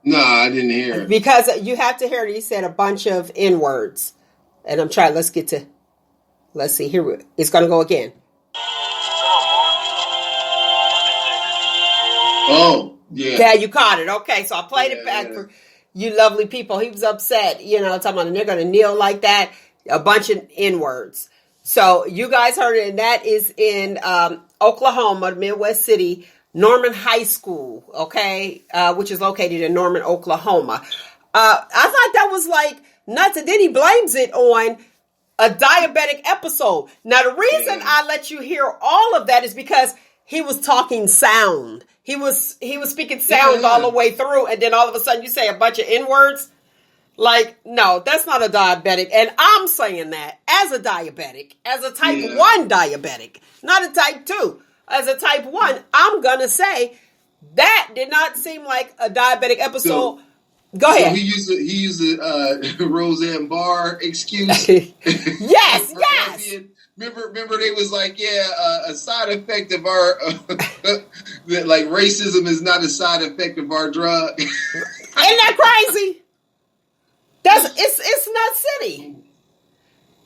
Speaker 2: No, I didn't hear it.
Speaker 1: Because you have to hear it. He said a bunch of N-words. And I'm trying, let's see, here, it's going to go again.
Speaker 2: Oh, yeah.
Speaker 1: Yeah, you caught it. Okay, so I played it back for you lovely people. He was upset, talking about they're going to kneel like that. A bunch of N-words. So you guys heard it, and that is in Oklahoma, Midwest City, Norman High School, okay, which is located in Norman, Oklahoma. I thought that was like nuts, and then he blames it on a diabetic episode. Now, the reason I let you hear all of that is because he was talking sound. He was speaking sound all the way through, and then all of a sudden you say a bunch of N-words. Like, no, that's not a diabetic. And I'm saying that as a diabetic, as a type 1 diabetic, not a type 2. As a type 1, I'm going to say that did not seem like a diabetic episode. Go ahead.
Speaker 2: So he used a Roseanne Barr excuse.
Speaker 1: Yes.
Speaker 2: Remember they was like, a side effect of our, that like racism is not a side effect of our drug.
Speaker 1: Isn't that crazy? It's Nut City.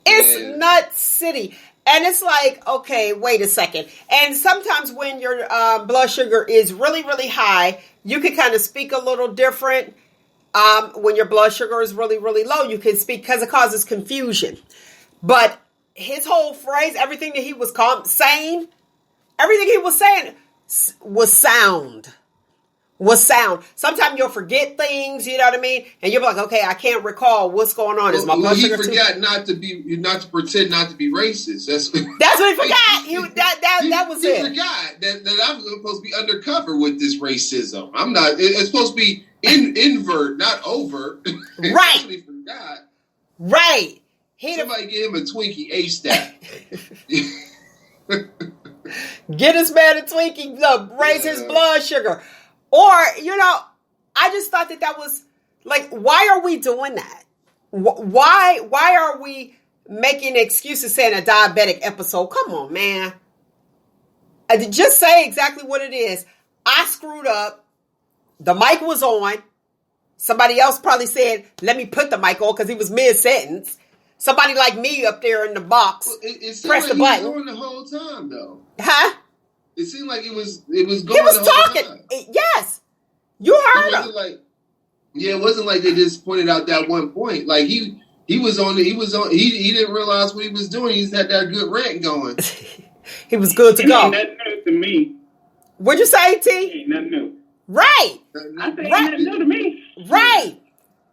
Speaker 1: It's Nut City. And it's like, okay, wait a second. And sometimes when your blood sugar is really, really high, you can kind of speak a little different. When your blood sugar is really, really low, you can speak because it causes confusion. But his whole phrase, everything that he was saying, everything he was saying was sound. Sometimes you'll forget things, you know what I mean? And you'll be like, okay, I can't recall what's going on. Is my blood sugar
Speaker 2: he forgot not to pretend not to be racist. That's what
Speaker 1: he forgot. That was it.
Speaker 2: He forgot that I'm supposed to be undercover with this racism. I'm not. It's supposed to be invert, not overt.
Speaker 1: Right.
Speaker 2: That's what he forgot.
Speaker 1: Right.
Speaker 2: Somebody give him a Twinkie ASAP.
Speaker 1: Get this man a Twinkie, raise his blood sugar. Or, I just thought that was, like, why are we doing that? Why are we making excuses saying a diabetic episode? Come on, man. Just say exactly what it is. I screwed up. The mic was on. Somebody else probably said, let me put the mic on because he was mid-sentence. Somebody like me up there in the box, press the button.
Speaker 2: It was going the whole time, though.
Speaker 1: Huh?
Speaker 2: It seemed like it was going.
Speaker 1: He was talking. Yes, you heard him.
Speaker 2: It wasn't like they just pointed out that one point. Like he was on. He didn't realize what he was doing. He just had that good rant going.
Speaker 1: He was good to go.
Speaker 3: Ain't nothing new to me.
Speaker 1: What'd you say, T?
Speaker 3: Ain't nothing new.
Speaker 1: Right.
Speaker 3: I say ain't nothing new to me.
Speaker 1: Right.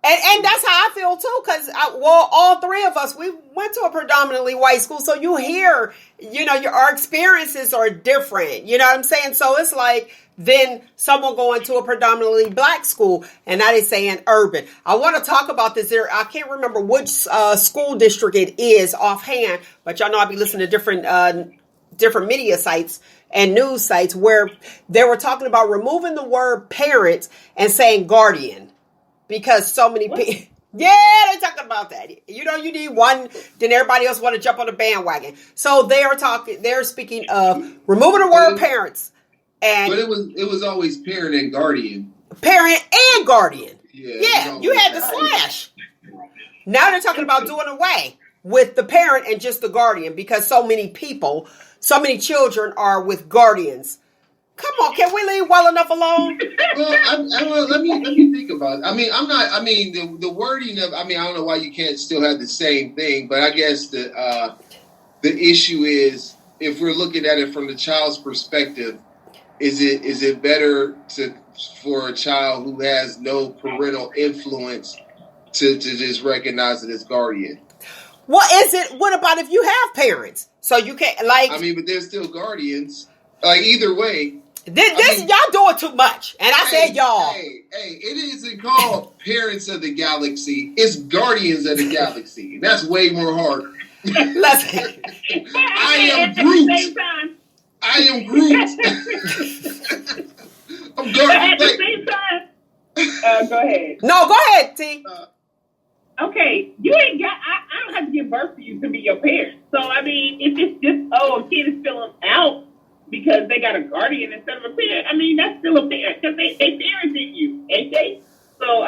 Speaker 1: And that's how I feel too, because all three of us, we went to a predominantly white school, so you hear, our experiences are different. You know what I'm saying? So it's like then someone going to a predominantly black school, and that is saying urban. I want to talk about this there. I can't remember which school district it is offhand, but y'all know I be listening to different media sites and news sites where they were talking about removing the word parent and saying guardian. Because so many people, they're talking about that. You need one, then everybody else want to jump on the bandwagon. So they're speaking of removing the word parents.
Speaker 2: But it was always parent and guardian.
Speaker 1: Parent and guardian.
Speaker 2: Yeah,
Speaker 1: you had the slash. Now they're talking about doing away with the parent and just the guardian because so many children are with guardians. Come on, can we leave well enough alone?
Speaker 2: Well, let me think about it. The wording of, I don't know why you can't still have the same thing, but I guess the issue is, if we're looking at it from the child's perspective, is it better for a child who has no parental influence to just recognize it as guardian?
Speaker 1: What about if you have parents? So you can't,
Speaker 2: but they're still guardians. Either way.
Speaker 1: Y'all doing too much. And I said y'all.
Speaker 2: Hey, it isn't called Parents of the Galaxy. It's Guardians of the Galaxy. That's way more hard. I am Groot. I'm Groot.
Speaker 3: At the same time, go ahead.
Speaker 1: No, go ahead, T.
Speaker 3: Okay, you ain't got. I don't have to give birth to you to be your parent. So if it's just a kid is filling out because they got a guardian instead of a parent, that's still a parent because they parenting you, ain't they? So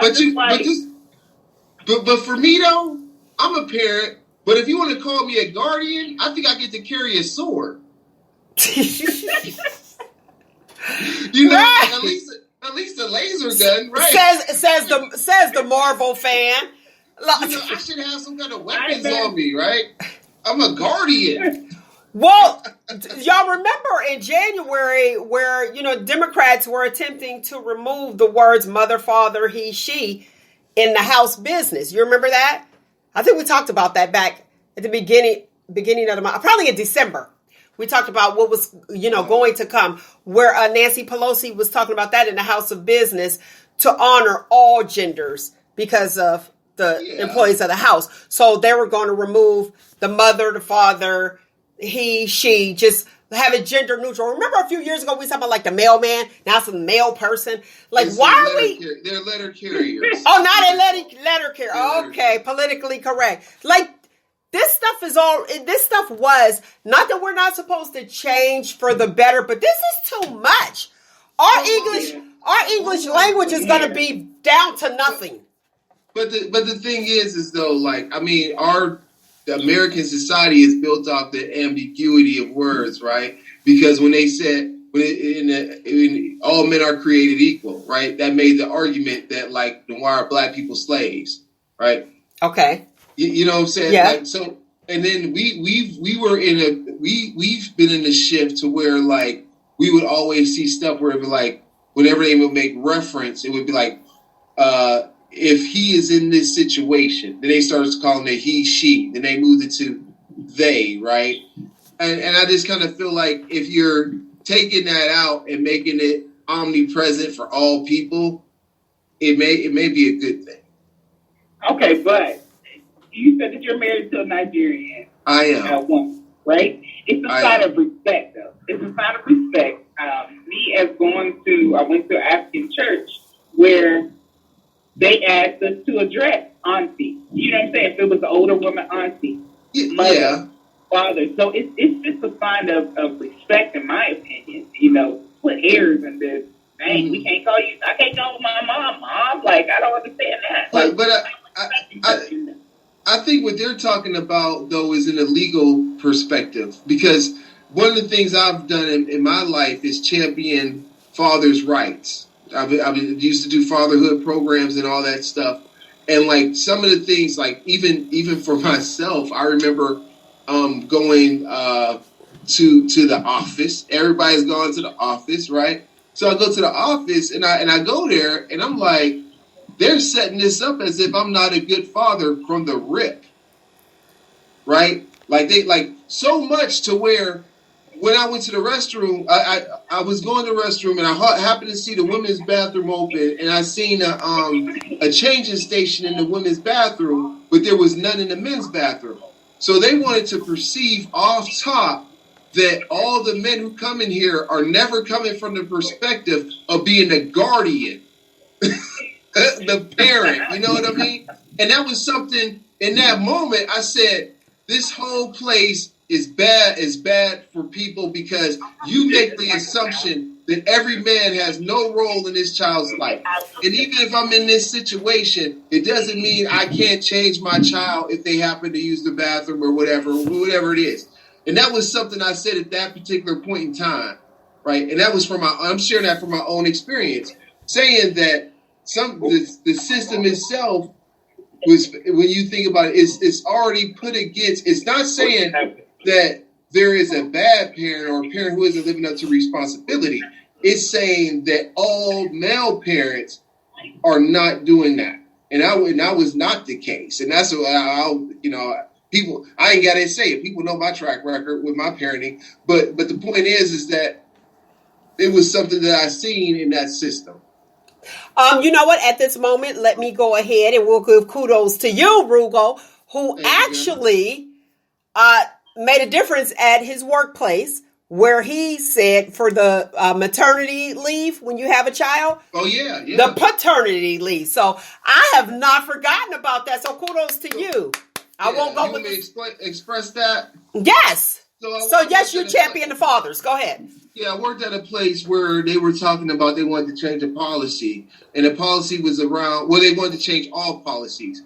Speaker 2: but for me though, I'm a parent. But if you want to call me a guardian, I think I get to carry a sword.
Speaker 1: Right.
Speaker 2: At least a laser gun, right?
Speaker 1: Says the Marvel fan.
Speaker 2: I should have some kind of weapons on me, right? I'm a guardian.
Speaker 1: Well, y'all remember in January where, Democrats were attempting to remove the words mother, father, he, she in the House business. You remember that? I think we talked about that back at the beginning of the month, probably in December. We talked about what was, going to come, where Nancy Pelosi was talking about that in the House of Business to honor all genders because of the employees of the House. So they were going to remove the mother, the father, he, she, just have it gender neutral. Remember a few years ago we talked about the mailman, now it's a male person. Why are we?
Speaker 2: They're letter carriers.
Speaker 1: Oh, not a letter carrier. Okay, politically correct. This stuff was not that we're not supposed to change for the better, but this is too much. Our English language is going to be down to nothing.
Speaker 2: But the thing is though, the American society is built off the ambiguity of words, right? Because when they said when all men are created equal, right? That made the argument that like why are black people slaves, right?
Speaker 1: Okay.
Speaker 2: You know what I'm saying?
Speaker 1: Yeah.
Speaker 2: Like, so, and then we've been in a shift to where like we would always see stuff where it would be like whenever they would make reference, it would be like if he is in this situation, then they started calling it he, she. Then they moved it to they, right? And I just kind of feel like if you're taking that out and making it omnipresent for all people, it may be a good thing.
Speaker 3: Okay, but you said that you're married to a Nigerian.
Speaker 2: I am.
Speaker 3: Woman, right? It's a sign of respect, though. It's a sign of respect. Me as I went to an African church where they asked us to address auntie. You know what I'm saying? If it was an older woman, auntie, mother, father. So it's just a sign of respect, in my opinion. You know, put airs in this. Dang, we can't call you. I can't call my mom. Like, I don't understand that. Like,
Speaker 2: but I think what they're talking about, though, is in a legal perspective. Because one of the things I've done in my life is champion fathers' rights. I've used to do fatherhood programs and all that stuff. And, like, some of the things, like, even for myself, I remember going to the office. Everybody's gone to the office, right? So I go to the office and I go there and I'm like, they're setting this up as if I'm not a good father from the rip, right? Like so much to where when I went to the restroom, I was going to the restroom and I happened to see the women's bathroom open and I seen a changing station in the women's bathroom, but there was none in the men's bathroom. So they wanted to perceive off top that all the men who come in here are never coming from the perspective of being the guardian, the parent, you know what I mean? And that was something, in that moment, I said, this whole place is bad for people because you make the assumption that every man has no role in this child's life. And even if I'm in this situation, it doesn't mean I can't change my child if they happen to use the bathroom or whatever it is. And that was something I said at that particular point in time, right? And that was I'm sharing that from my own experience, saying that the system itself was, when you think about it, it's already put against. It's not saying that there is a bad parent or a parent who isn't living up to responsibility. It's saying that all male parents are not doing that, and I was not the case, and that's what people, I ain't got to say it. People know my track record with my parenting. But the point is that it was something that I seen in that system.
Speaker 1: You know what? At this moment, let me go ahead and we'll give kudos to you, Roogle, who actually made a difference at his workplace where he said for the maternity leave when you have a child.
Speaker 2: Oh, yeah.
Speaker 1: The paternity leave. So I have not forgotten about that. So kudos to you. I won't go with
Speaker 2: express that.
Speaker 1: Yes. So yes, you champion the fathers. Go ahead.
Speaker 2: Yeah, I worked at a place where they were talking about they wanted to change a policy, and the policy was around. Well, they wanted to change all policies,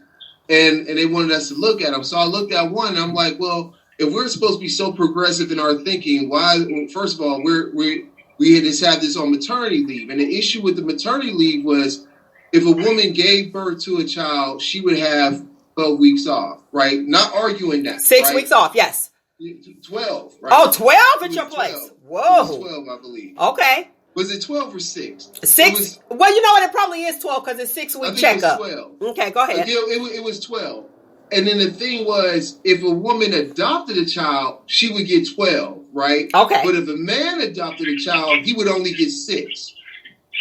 Speaker 2: and they wanted us to look at them. So I looked at one, and I'm like, well, if we're supposed to be so progressive in our thinking, why? First of all, we had just had this on maternity leave, and the issue with the maternity leave was if a woman gave birth to a child, she would have 12 weeks off, right? Not arguing that.
Speaker 1: 6 weeks off, yes.
Speaker 2: 12, right?
Speaker 1: Oh, 12 at your place.
Speaker 2: 12.
Speaker 1: Whoa.
Speaker 2: It was 12, I believe.
Speaker 1: Okay.
Speaker 2: Was it 12 or 6?
Speaker 1: 6? Well, you know what? It probably is 12 because it's 6 week checkup.
Speaker 2: It was 12.
Speaker 1: Okay, go ahead.
Speaker 2: It was 12. And then the thing was, if a woman adopted a child, she would get 12, right?
Speaker 1: Okay.
Speaker 2: But if a man adopted a child, he would only get 6.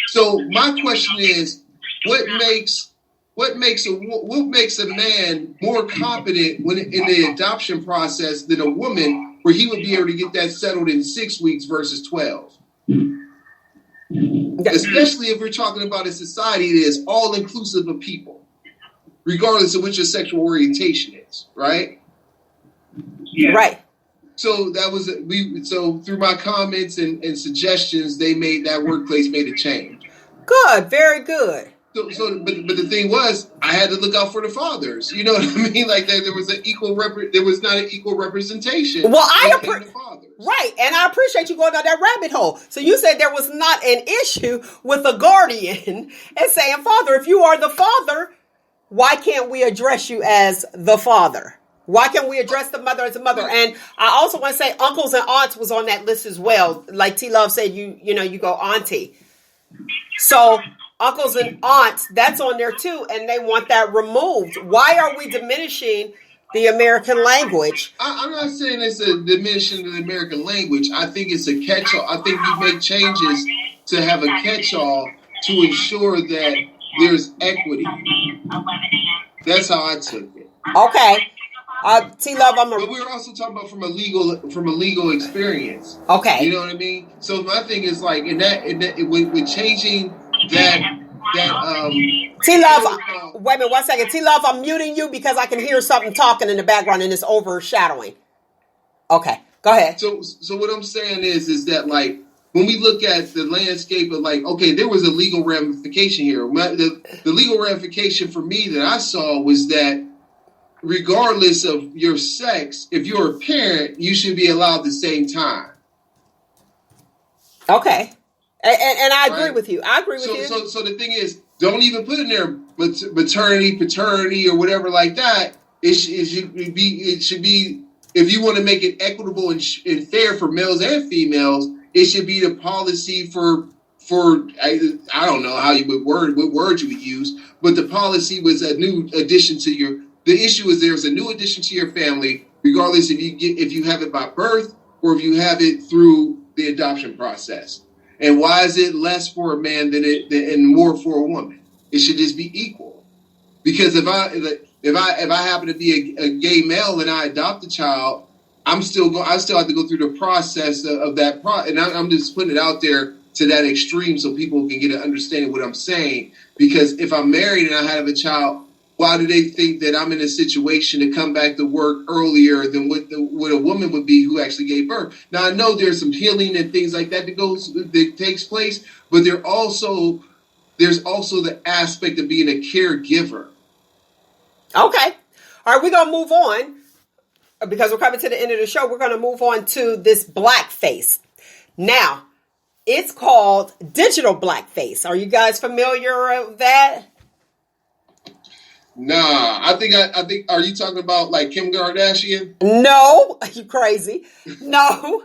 Speaker 2: So my question is, what makes a man more competent when in the adoption process than a woman, where he would be able to get that settled in 6 weeks versus 12? Especially if we're talking about a society that is all inclusive of people, regardless of what your sexual orientation is, right?
Speaker 3: Yeah.
Speaker 1: Right.
Speaker 2: So that was so through my comments and suggestions, that workplace made a change.
Speaker 1: Good, very good.
Speaker 2: But the thing was, I had to look out for the fathers. You know what I mean? Like there was there was not an equal representation.
Speaker 1: Well, right, and I appreciate you going down that rabbit hole. So you said there was not an issue with the guardian and saying, "Father, if you are the father, why can't we address you as the father? Why can't we address the mother as a mother?" And I also want to say, uncles and aunts was on that list as well. Like T Love said, you go auntie. So uncles and aunts, that's on there too, and they want that removed. Why are we diminishing the American language?
Speaker 2: I'm not saying it's a diminishing of the American language. I think it's a catch-all. I think you make changes to have a catch-all to ensure that there's equity. That's how I took it.
Speaker 1: Okay. T Love,
Speaker 2: but we were also talking about from a legal experience.
Speaker 1: Okay.
Speaker 2: You know what I mean? So my thing is like with changing that
Speaker 1: T Love, wait a minute, 1 second. T Love, I'm muting you because I can hear something talking in the background and it's overshadowing. Okay, go ahead.
Speaker 2: So what I'm saying is that like when we look at the landscape of like, okay, there was a legal ramification here. The legal ramification for me that I saw was that regardless of your sex, if you're a parent, you should be allowed the same time.
Speaker 1: Okay. And I agree with you. I agree with you.
Speaker 2: So the thing is, don't even put in there maternity, paternity, or whatever like that. It should be if you want to make it equitable and fair for males and females, it should be the policy for I don't know how you would what words you would use, but the policy was a new addition to your. The issue is there's a new addition to your family, regardless if you have it by birth or if you have it through the adoption process. And why is it less for a man and more for a woman? It should just be equal. Because if I happen to be a gay male and I adopt a child, I still have to go through the process of that. And I'm just putting it out there to that extreme so people can get an understanding of what I'm saying. Because if I'm married and I have a child, why do they think that I'm in a situation to come back to work earlier than what a woman would be who actually gave birth? Now, I know there's some healing and things like that that takes place, but there's also the aspect of being a caregiver.
Speaker 1: Okay. All right, we're going to move on because we're coming to the end of the show. We're going to move on to this blackface. Now, it's called digital blackface. Are you guys familiar with that?
Speaker 2: Nah, I think. Are you talking about like Kim Kardashian?
Speaker 1: No, you crazy. No,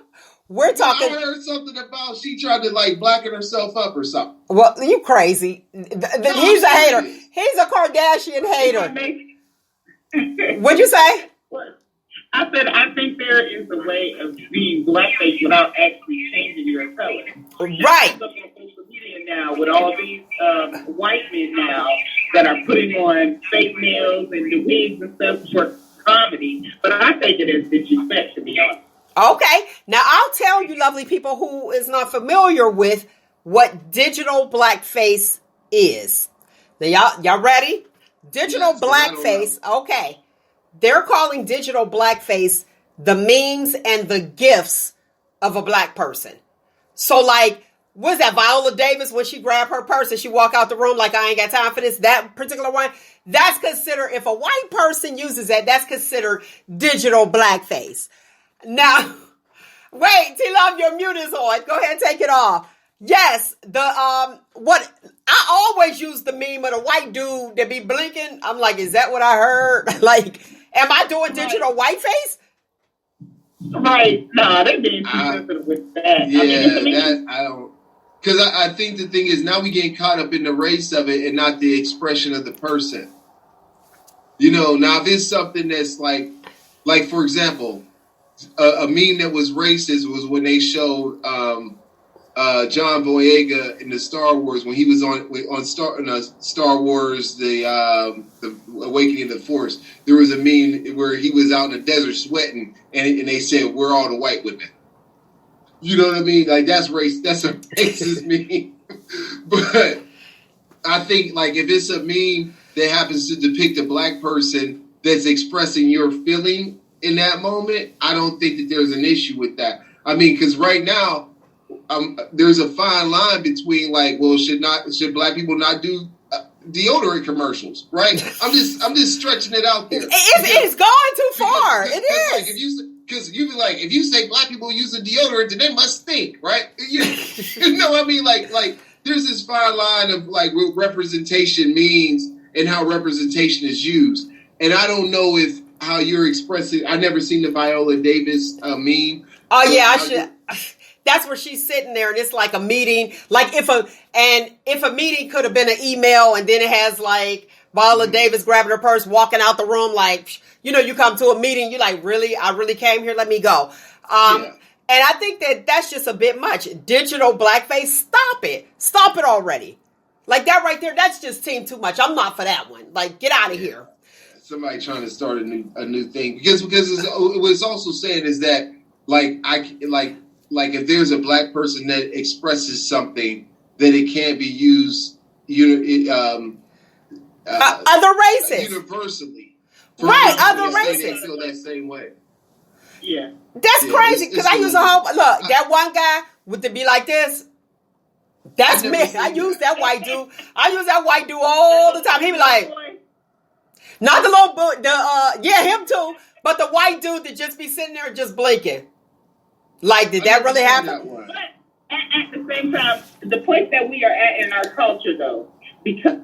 Speaker 1: we're talking.
Speaker 2: I heard something about she tried to like blacken herself up or something.
Speaker 1: Well, you crazy. He's a hater. He's a Kardashian hater. What'd you say?
Speaker 3: I said I think there is a way of being blackface without actually changing your color.
Speaker 1: Right.
Speaker 3: Now with all these white men now that are putting on fake nails and the wigs and stuff for comedy, but I take it as disrespect, to be honest.
Speaker 1: Okay, now I'll tell you, lovely people, who is not familiar with what digital blackface is. Now, y'all ready? Digital blackface. Okay, they're calling digital blackface the memes and the gifs of a black person. So, like. Was that Viola Davis when she grabbed her purse and she walked out the room like, I ain't got time for this? That particular one, that's considered, if a white person uses that, that's considered digital blackface. Now, wait, T-Love, your mute is on. Go ahead and take it off. Yes, I always use the meme of the white dude that be blinking. I'm like, is that what I heard? Like, am I doing digital whiteface?
Speaker 3: Right. No, they being too sensitive with that.
Speaker 2: Yeah, I don't. Because I think the thing is now we getting caught up in the race of it and not the expression of the person. You know, now if it's something that's like for example, a meme that was racist was when they showed John Boyega in the Star Wars when he was on Star Wars the Awakening of the Force. There was a meme where he was out in the desert sweating, and they said, "We're all the white women." You know what I mean? Like that's race. That's a racist meme. But I think like if it's a meme that happens to depict a black person that's expressing your feeling in that moment, I don't think that there's an issue with that. I mean, because right now there's a fine line between like, well, should black people not do deodorant commercials, right? I'm just stretching it out there.
Speaker 1: It's going too far. It is.
Speaker 2: Like because you be like, if you say black people using deodorant, then they must stink, right? You know what I mean? Like there's this fine line of like what representation means and how representation is used. And I don't know if how you're expressing. I never seen the Viola Davis meme.
Speaker 1: Oh yeah, I should. That's where she's sitting there, and it's like a meeting. Like if a meeting could have been an email, and then it has like Viola Davis grabbing her purse, walking out the room, like you come to a meeting, you're like, really, I really came here. Let me go. And I think that's just a bit much. Digital blackface, stop it already. Like that right there, that's just team too much. I'm not for that one. Like, get out of here.
Speaker 2: Somebody trying to start a new thing because what it's also saying is that like if there's a black person that expresses something that it can't be used
Speaker 1: other races
Speaker 2: universally,
Speaker 1: right? Other races
Speaker 2: they feel that same way.
Speaker 3: Yeah,
Speaker 1: that's crazy because I use a whole look. That one guy with the be like this. That's me. I use that white dude. I use that white dude all the time. He be like, not the little boy, him too, but the white dude that just be sitting there just blinking. Like, did that really happen?
Speaker 3: But at the same time, the place that we are at in our culture, though, because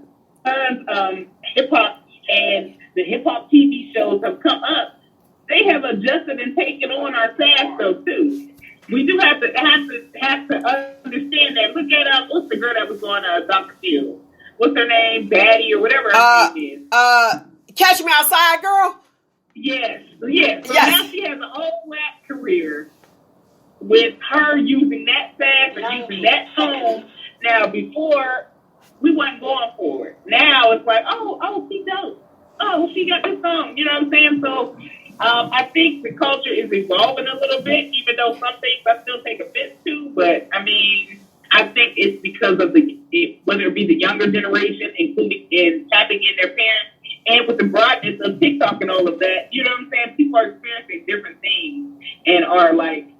Speaker 3: hip hop and the hip hop TV shows have come up, they have adjusted and taken on our sass, though, too. We do have to understand that. Look at what's the girl that was on Dr. Phil? What's her name? Baddie or whatever her name is.
Speaker 1: Catch Me Outside, girl.
Speaker 3: Yes. So now she has a whole black career with her using that sass and using that tone. Now, before we wasn't going for it. Now it's like, oh, she dope. Oh, she got this song. You know what I'm saying? So. I think the culture is evolving a little bit, even though some things I still take offense to. But I mean, I think it's because of whether it be the younger generation, including in tapping in their parents, and with the broadness of TikTok and all of that. You know what I'm saying? People are experiencing different things and are like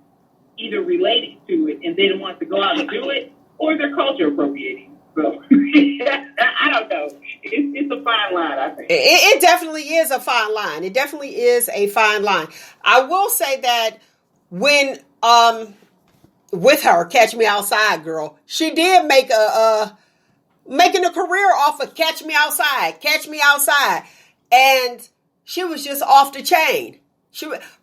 Speaker 3: either relating to it and then want to go out and do it, or they're culture appropriating. So I don't know. It's a fine line, I think.
Speaker 1: It definitely is a fine line. It definitely is a fine line. I will say that when with her Catch Me Outside girl, she did make making a career off of Catch Me Outside, and she was just off the chain.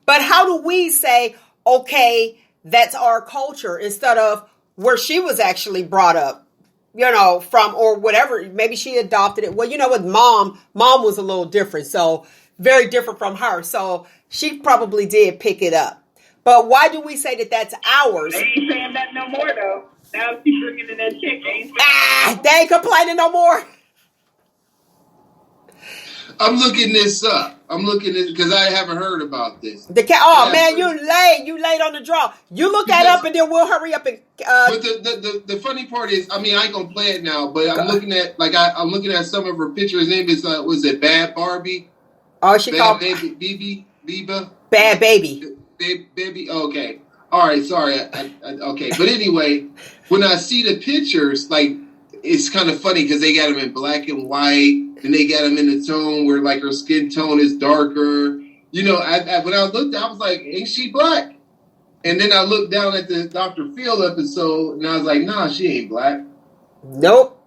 Speaker 1: But how do we say, okay, that's our culture instead of where she was actually brought up? From or whatever, maybe she adopted it. Well, with mom was a little different. So very different from her. So she probably did pick it up. But why do we say that that's ours?
Speaker 3: They ain't saying that no more though. Now she's bringing in that chick.
Speaker 1: They ain't complaining no more.
Speaker 2: I'm looking this up. I'm looking at because I haven't heard about this.
Speaker 1: Man, you late on the draw. You look that up and then we'll hurry up and.
Speaker 2: But the funny part is, I mean, I ain't gonna play it now, but I'm looking at I'm looking at some of her pictures. Her name is was it Bad Barbie?
Speaker 1: Oh, she called
Speaker 2: Biba.
Speaker 1: Bad Baby.
Speaker 2: Baby. Okay. All right. Sorry. Okay. But anyway, when I see the pictures, like it's kind of funny because they got them in black and white. And they got them in the tone where, like, her skin tone is darker. When I looked, I was like, ain't she black? And then I looked down at the Dr. Phil episode, and I was like, nah, she ain't black.
Speaker 1: Nope.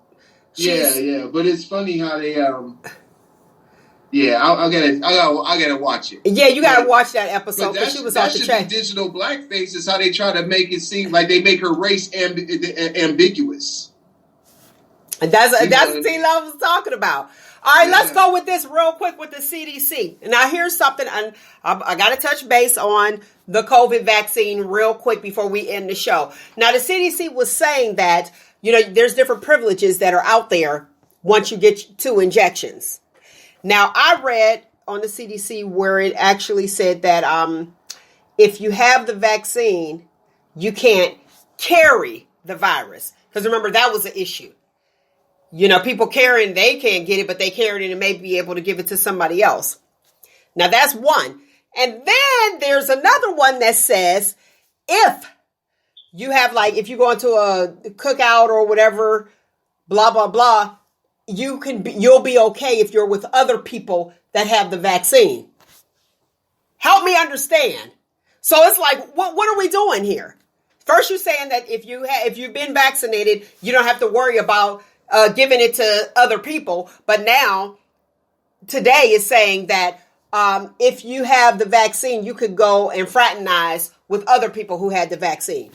Speaker 2: Yeah. But it's funny how they, I gotta watch it.
Speaker 1: Yeah, you gotta watch that episode because she was off the chain.
Speaker 2: Digital blackface is how they try to make it seem like they make her race ambiguous.
Speaker 1: And that's what T Love was talking about. All right, let's go with this real quick with the CDC. Now, here's something, and I got to touch base on the COVID vaccine real quick before we end the show. Now, the CDC was saying that, there's different privileges that are out there once you get 2 injections. Now, I read on the CDC where it actually said that if you have the vaccine, you can't carry the virus. Because remember, that was an issue. People carrying, they can't get it, but they carry it and may be able to give it to somebody else. Now, that's one. And then there's another one that says, if you have, if you go into a cookout or whatever, blah, blah, blah, you'll be okay if you're with other people that have the vaccine. Help me understand. So it's like, what are we doing here? First, you're saying that if you've been vaccinated, you don't have to worry about giving it to other people. But now, today is saying that if you have the vaccine, you could go and fraternize with other people who had the vaccine.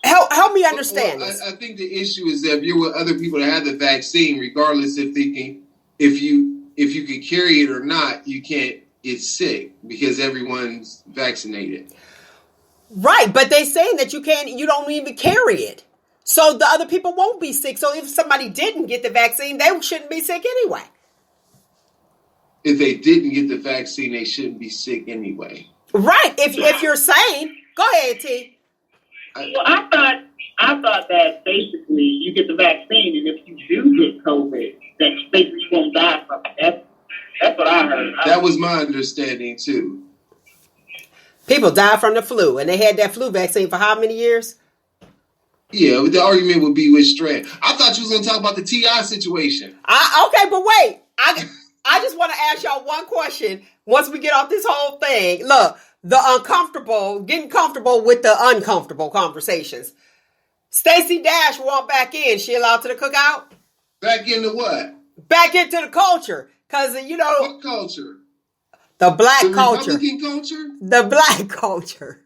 Speaker 1: Help me understand this.
Speaker 2: I think the issue is that if you're with other people that have the vaccine, regardless if you can carry it or not, you can't get sick because everyone's vaccinated.
Speaker 1: Right, but they're saying that you don't even carry it. So the other people won't be sick. So if somebody didn't get the vaccine, they shouldn't be sick anyway.
Speaker 2: If they didn't get the vaccine, they shouldn't be sick anyway.
Speaker 1: Right. If you're sane, go ahead, T.
Speaker 3: Well, I thought that basically you get the vaccine, and if you do get COVID, that basically you won't die from it. That's what I heard.
Speaker 2: That was my understanding too.
Speaker 1: People die from the flu, and they had that flu vaccine for how many years?
Speaker 2: Yeah, but the argument would be which strand. I thought you was going to talk about the T.I. situation.
Speaker 1: Okay, but wait. I just want to ask y'all one question once we get off this whole thing. Look, getting comfortable with the uncomfortable conversations. Stacey Dash walked back in. She allowed to the cookout?
Speaker 2: Back into what?
Speaker 1: Back into the culture. Because,
Speaker 2: What culture?
Speaker 1: The black
Speaker 2: the
Speaker 1: culture.
Speaker 2: Republican culture?
Speaker 1: The black culture.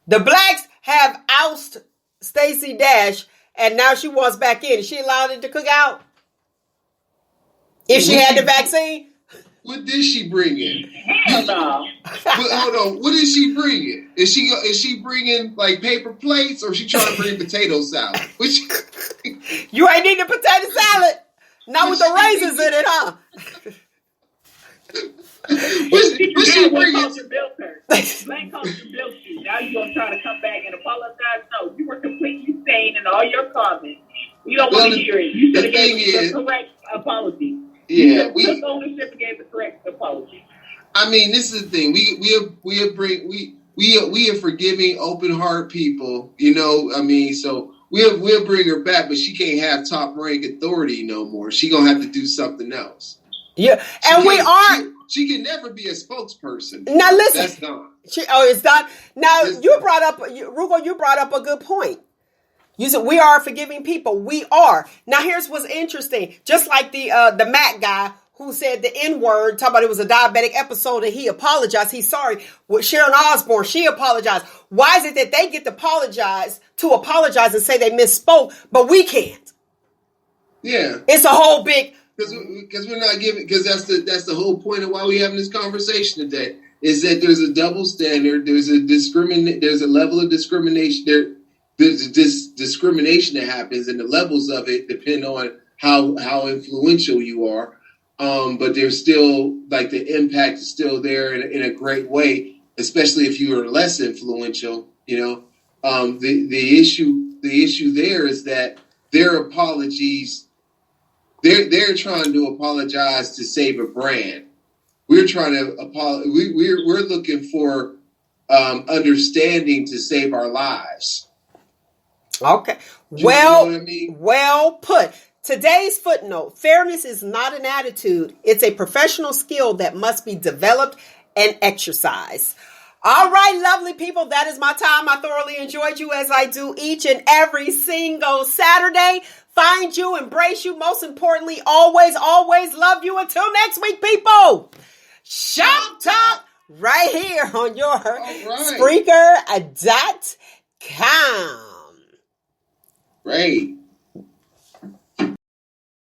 Speaker 1: The blacks have ousted Stacey Dash, and now she wants back in. Is she allowed it to cook out? If she had the vaccine?
Speaker 2: What did she bring in?
Speaker 3: Hell no.
Speaker 2: Hold on. What is she bringing? Is she bringing like paper plates, or is she trying to bring potato salad? Which
Speaker 1: you ain't need the potato salad. Not with the raisins in it, huh?
Speaker 2: What she bringing?
Speaker 3: Culture built her. Black culture built you. Now you gonna try to come back and apologize? No, you were completely sane in all your comments. We don't want to hear it. You should have gave the correct apology.
Speaker 2: Yeah,
Speaker 3: we took ownership and gave the correct apology.
Speaker 2: I mean, this is the thing. We are forgiving, open heart people. I mean, so we'll bring her back, but she can't have top rank authority no more. She gonna have to do something else.
Speaker 1: Yeah, and we aren't.
Speaker 2: She can never be a spokesperson.
Speaker 1: Now listen,
Speaker 2: that's not.
Speaker 1: It's not. Now you brought up, Roogle. You brought up a good point. You said we are forgiving people. We are. Now here's what's interesting. Just like the Mac guy who said the N-word, talking about it was a diabetic episode and he apologized. He's sorry. With Sharon Osbourne, she apologized. Why is it that they get to apologize and say they misspoke, but we can't?
Speaker 2: Yeah,
Speaker 1: it's a whole big.
Speaker 2: Because we're not giving. Because that's the whole point of why we're having this conversation today. Is that there's a double standard. There's a level of discrimination. There's this discrimination that happens, and the levels of it depend on how influential you are. But there's still, like, the impact is still there in a great way, especially if you are less influential. The issue there is that their apologies. They're trying to apologize to save a brand. We're trying to we're looking for understanding to save our lives.
Speaker 1: Okay. Well put. Today's footnote: fairness is not an attitude; it's a professional skill that must be developed and exercised. All right, lovely people, that is my time. I thoroughly enjoyed you as I do each and every single Saturday. Find you, embrace you, most importantly, always, always love you. Until next week, people. Shop Talk right here on your Spreaker.com.
Speaker 2: Right.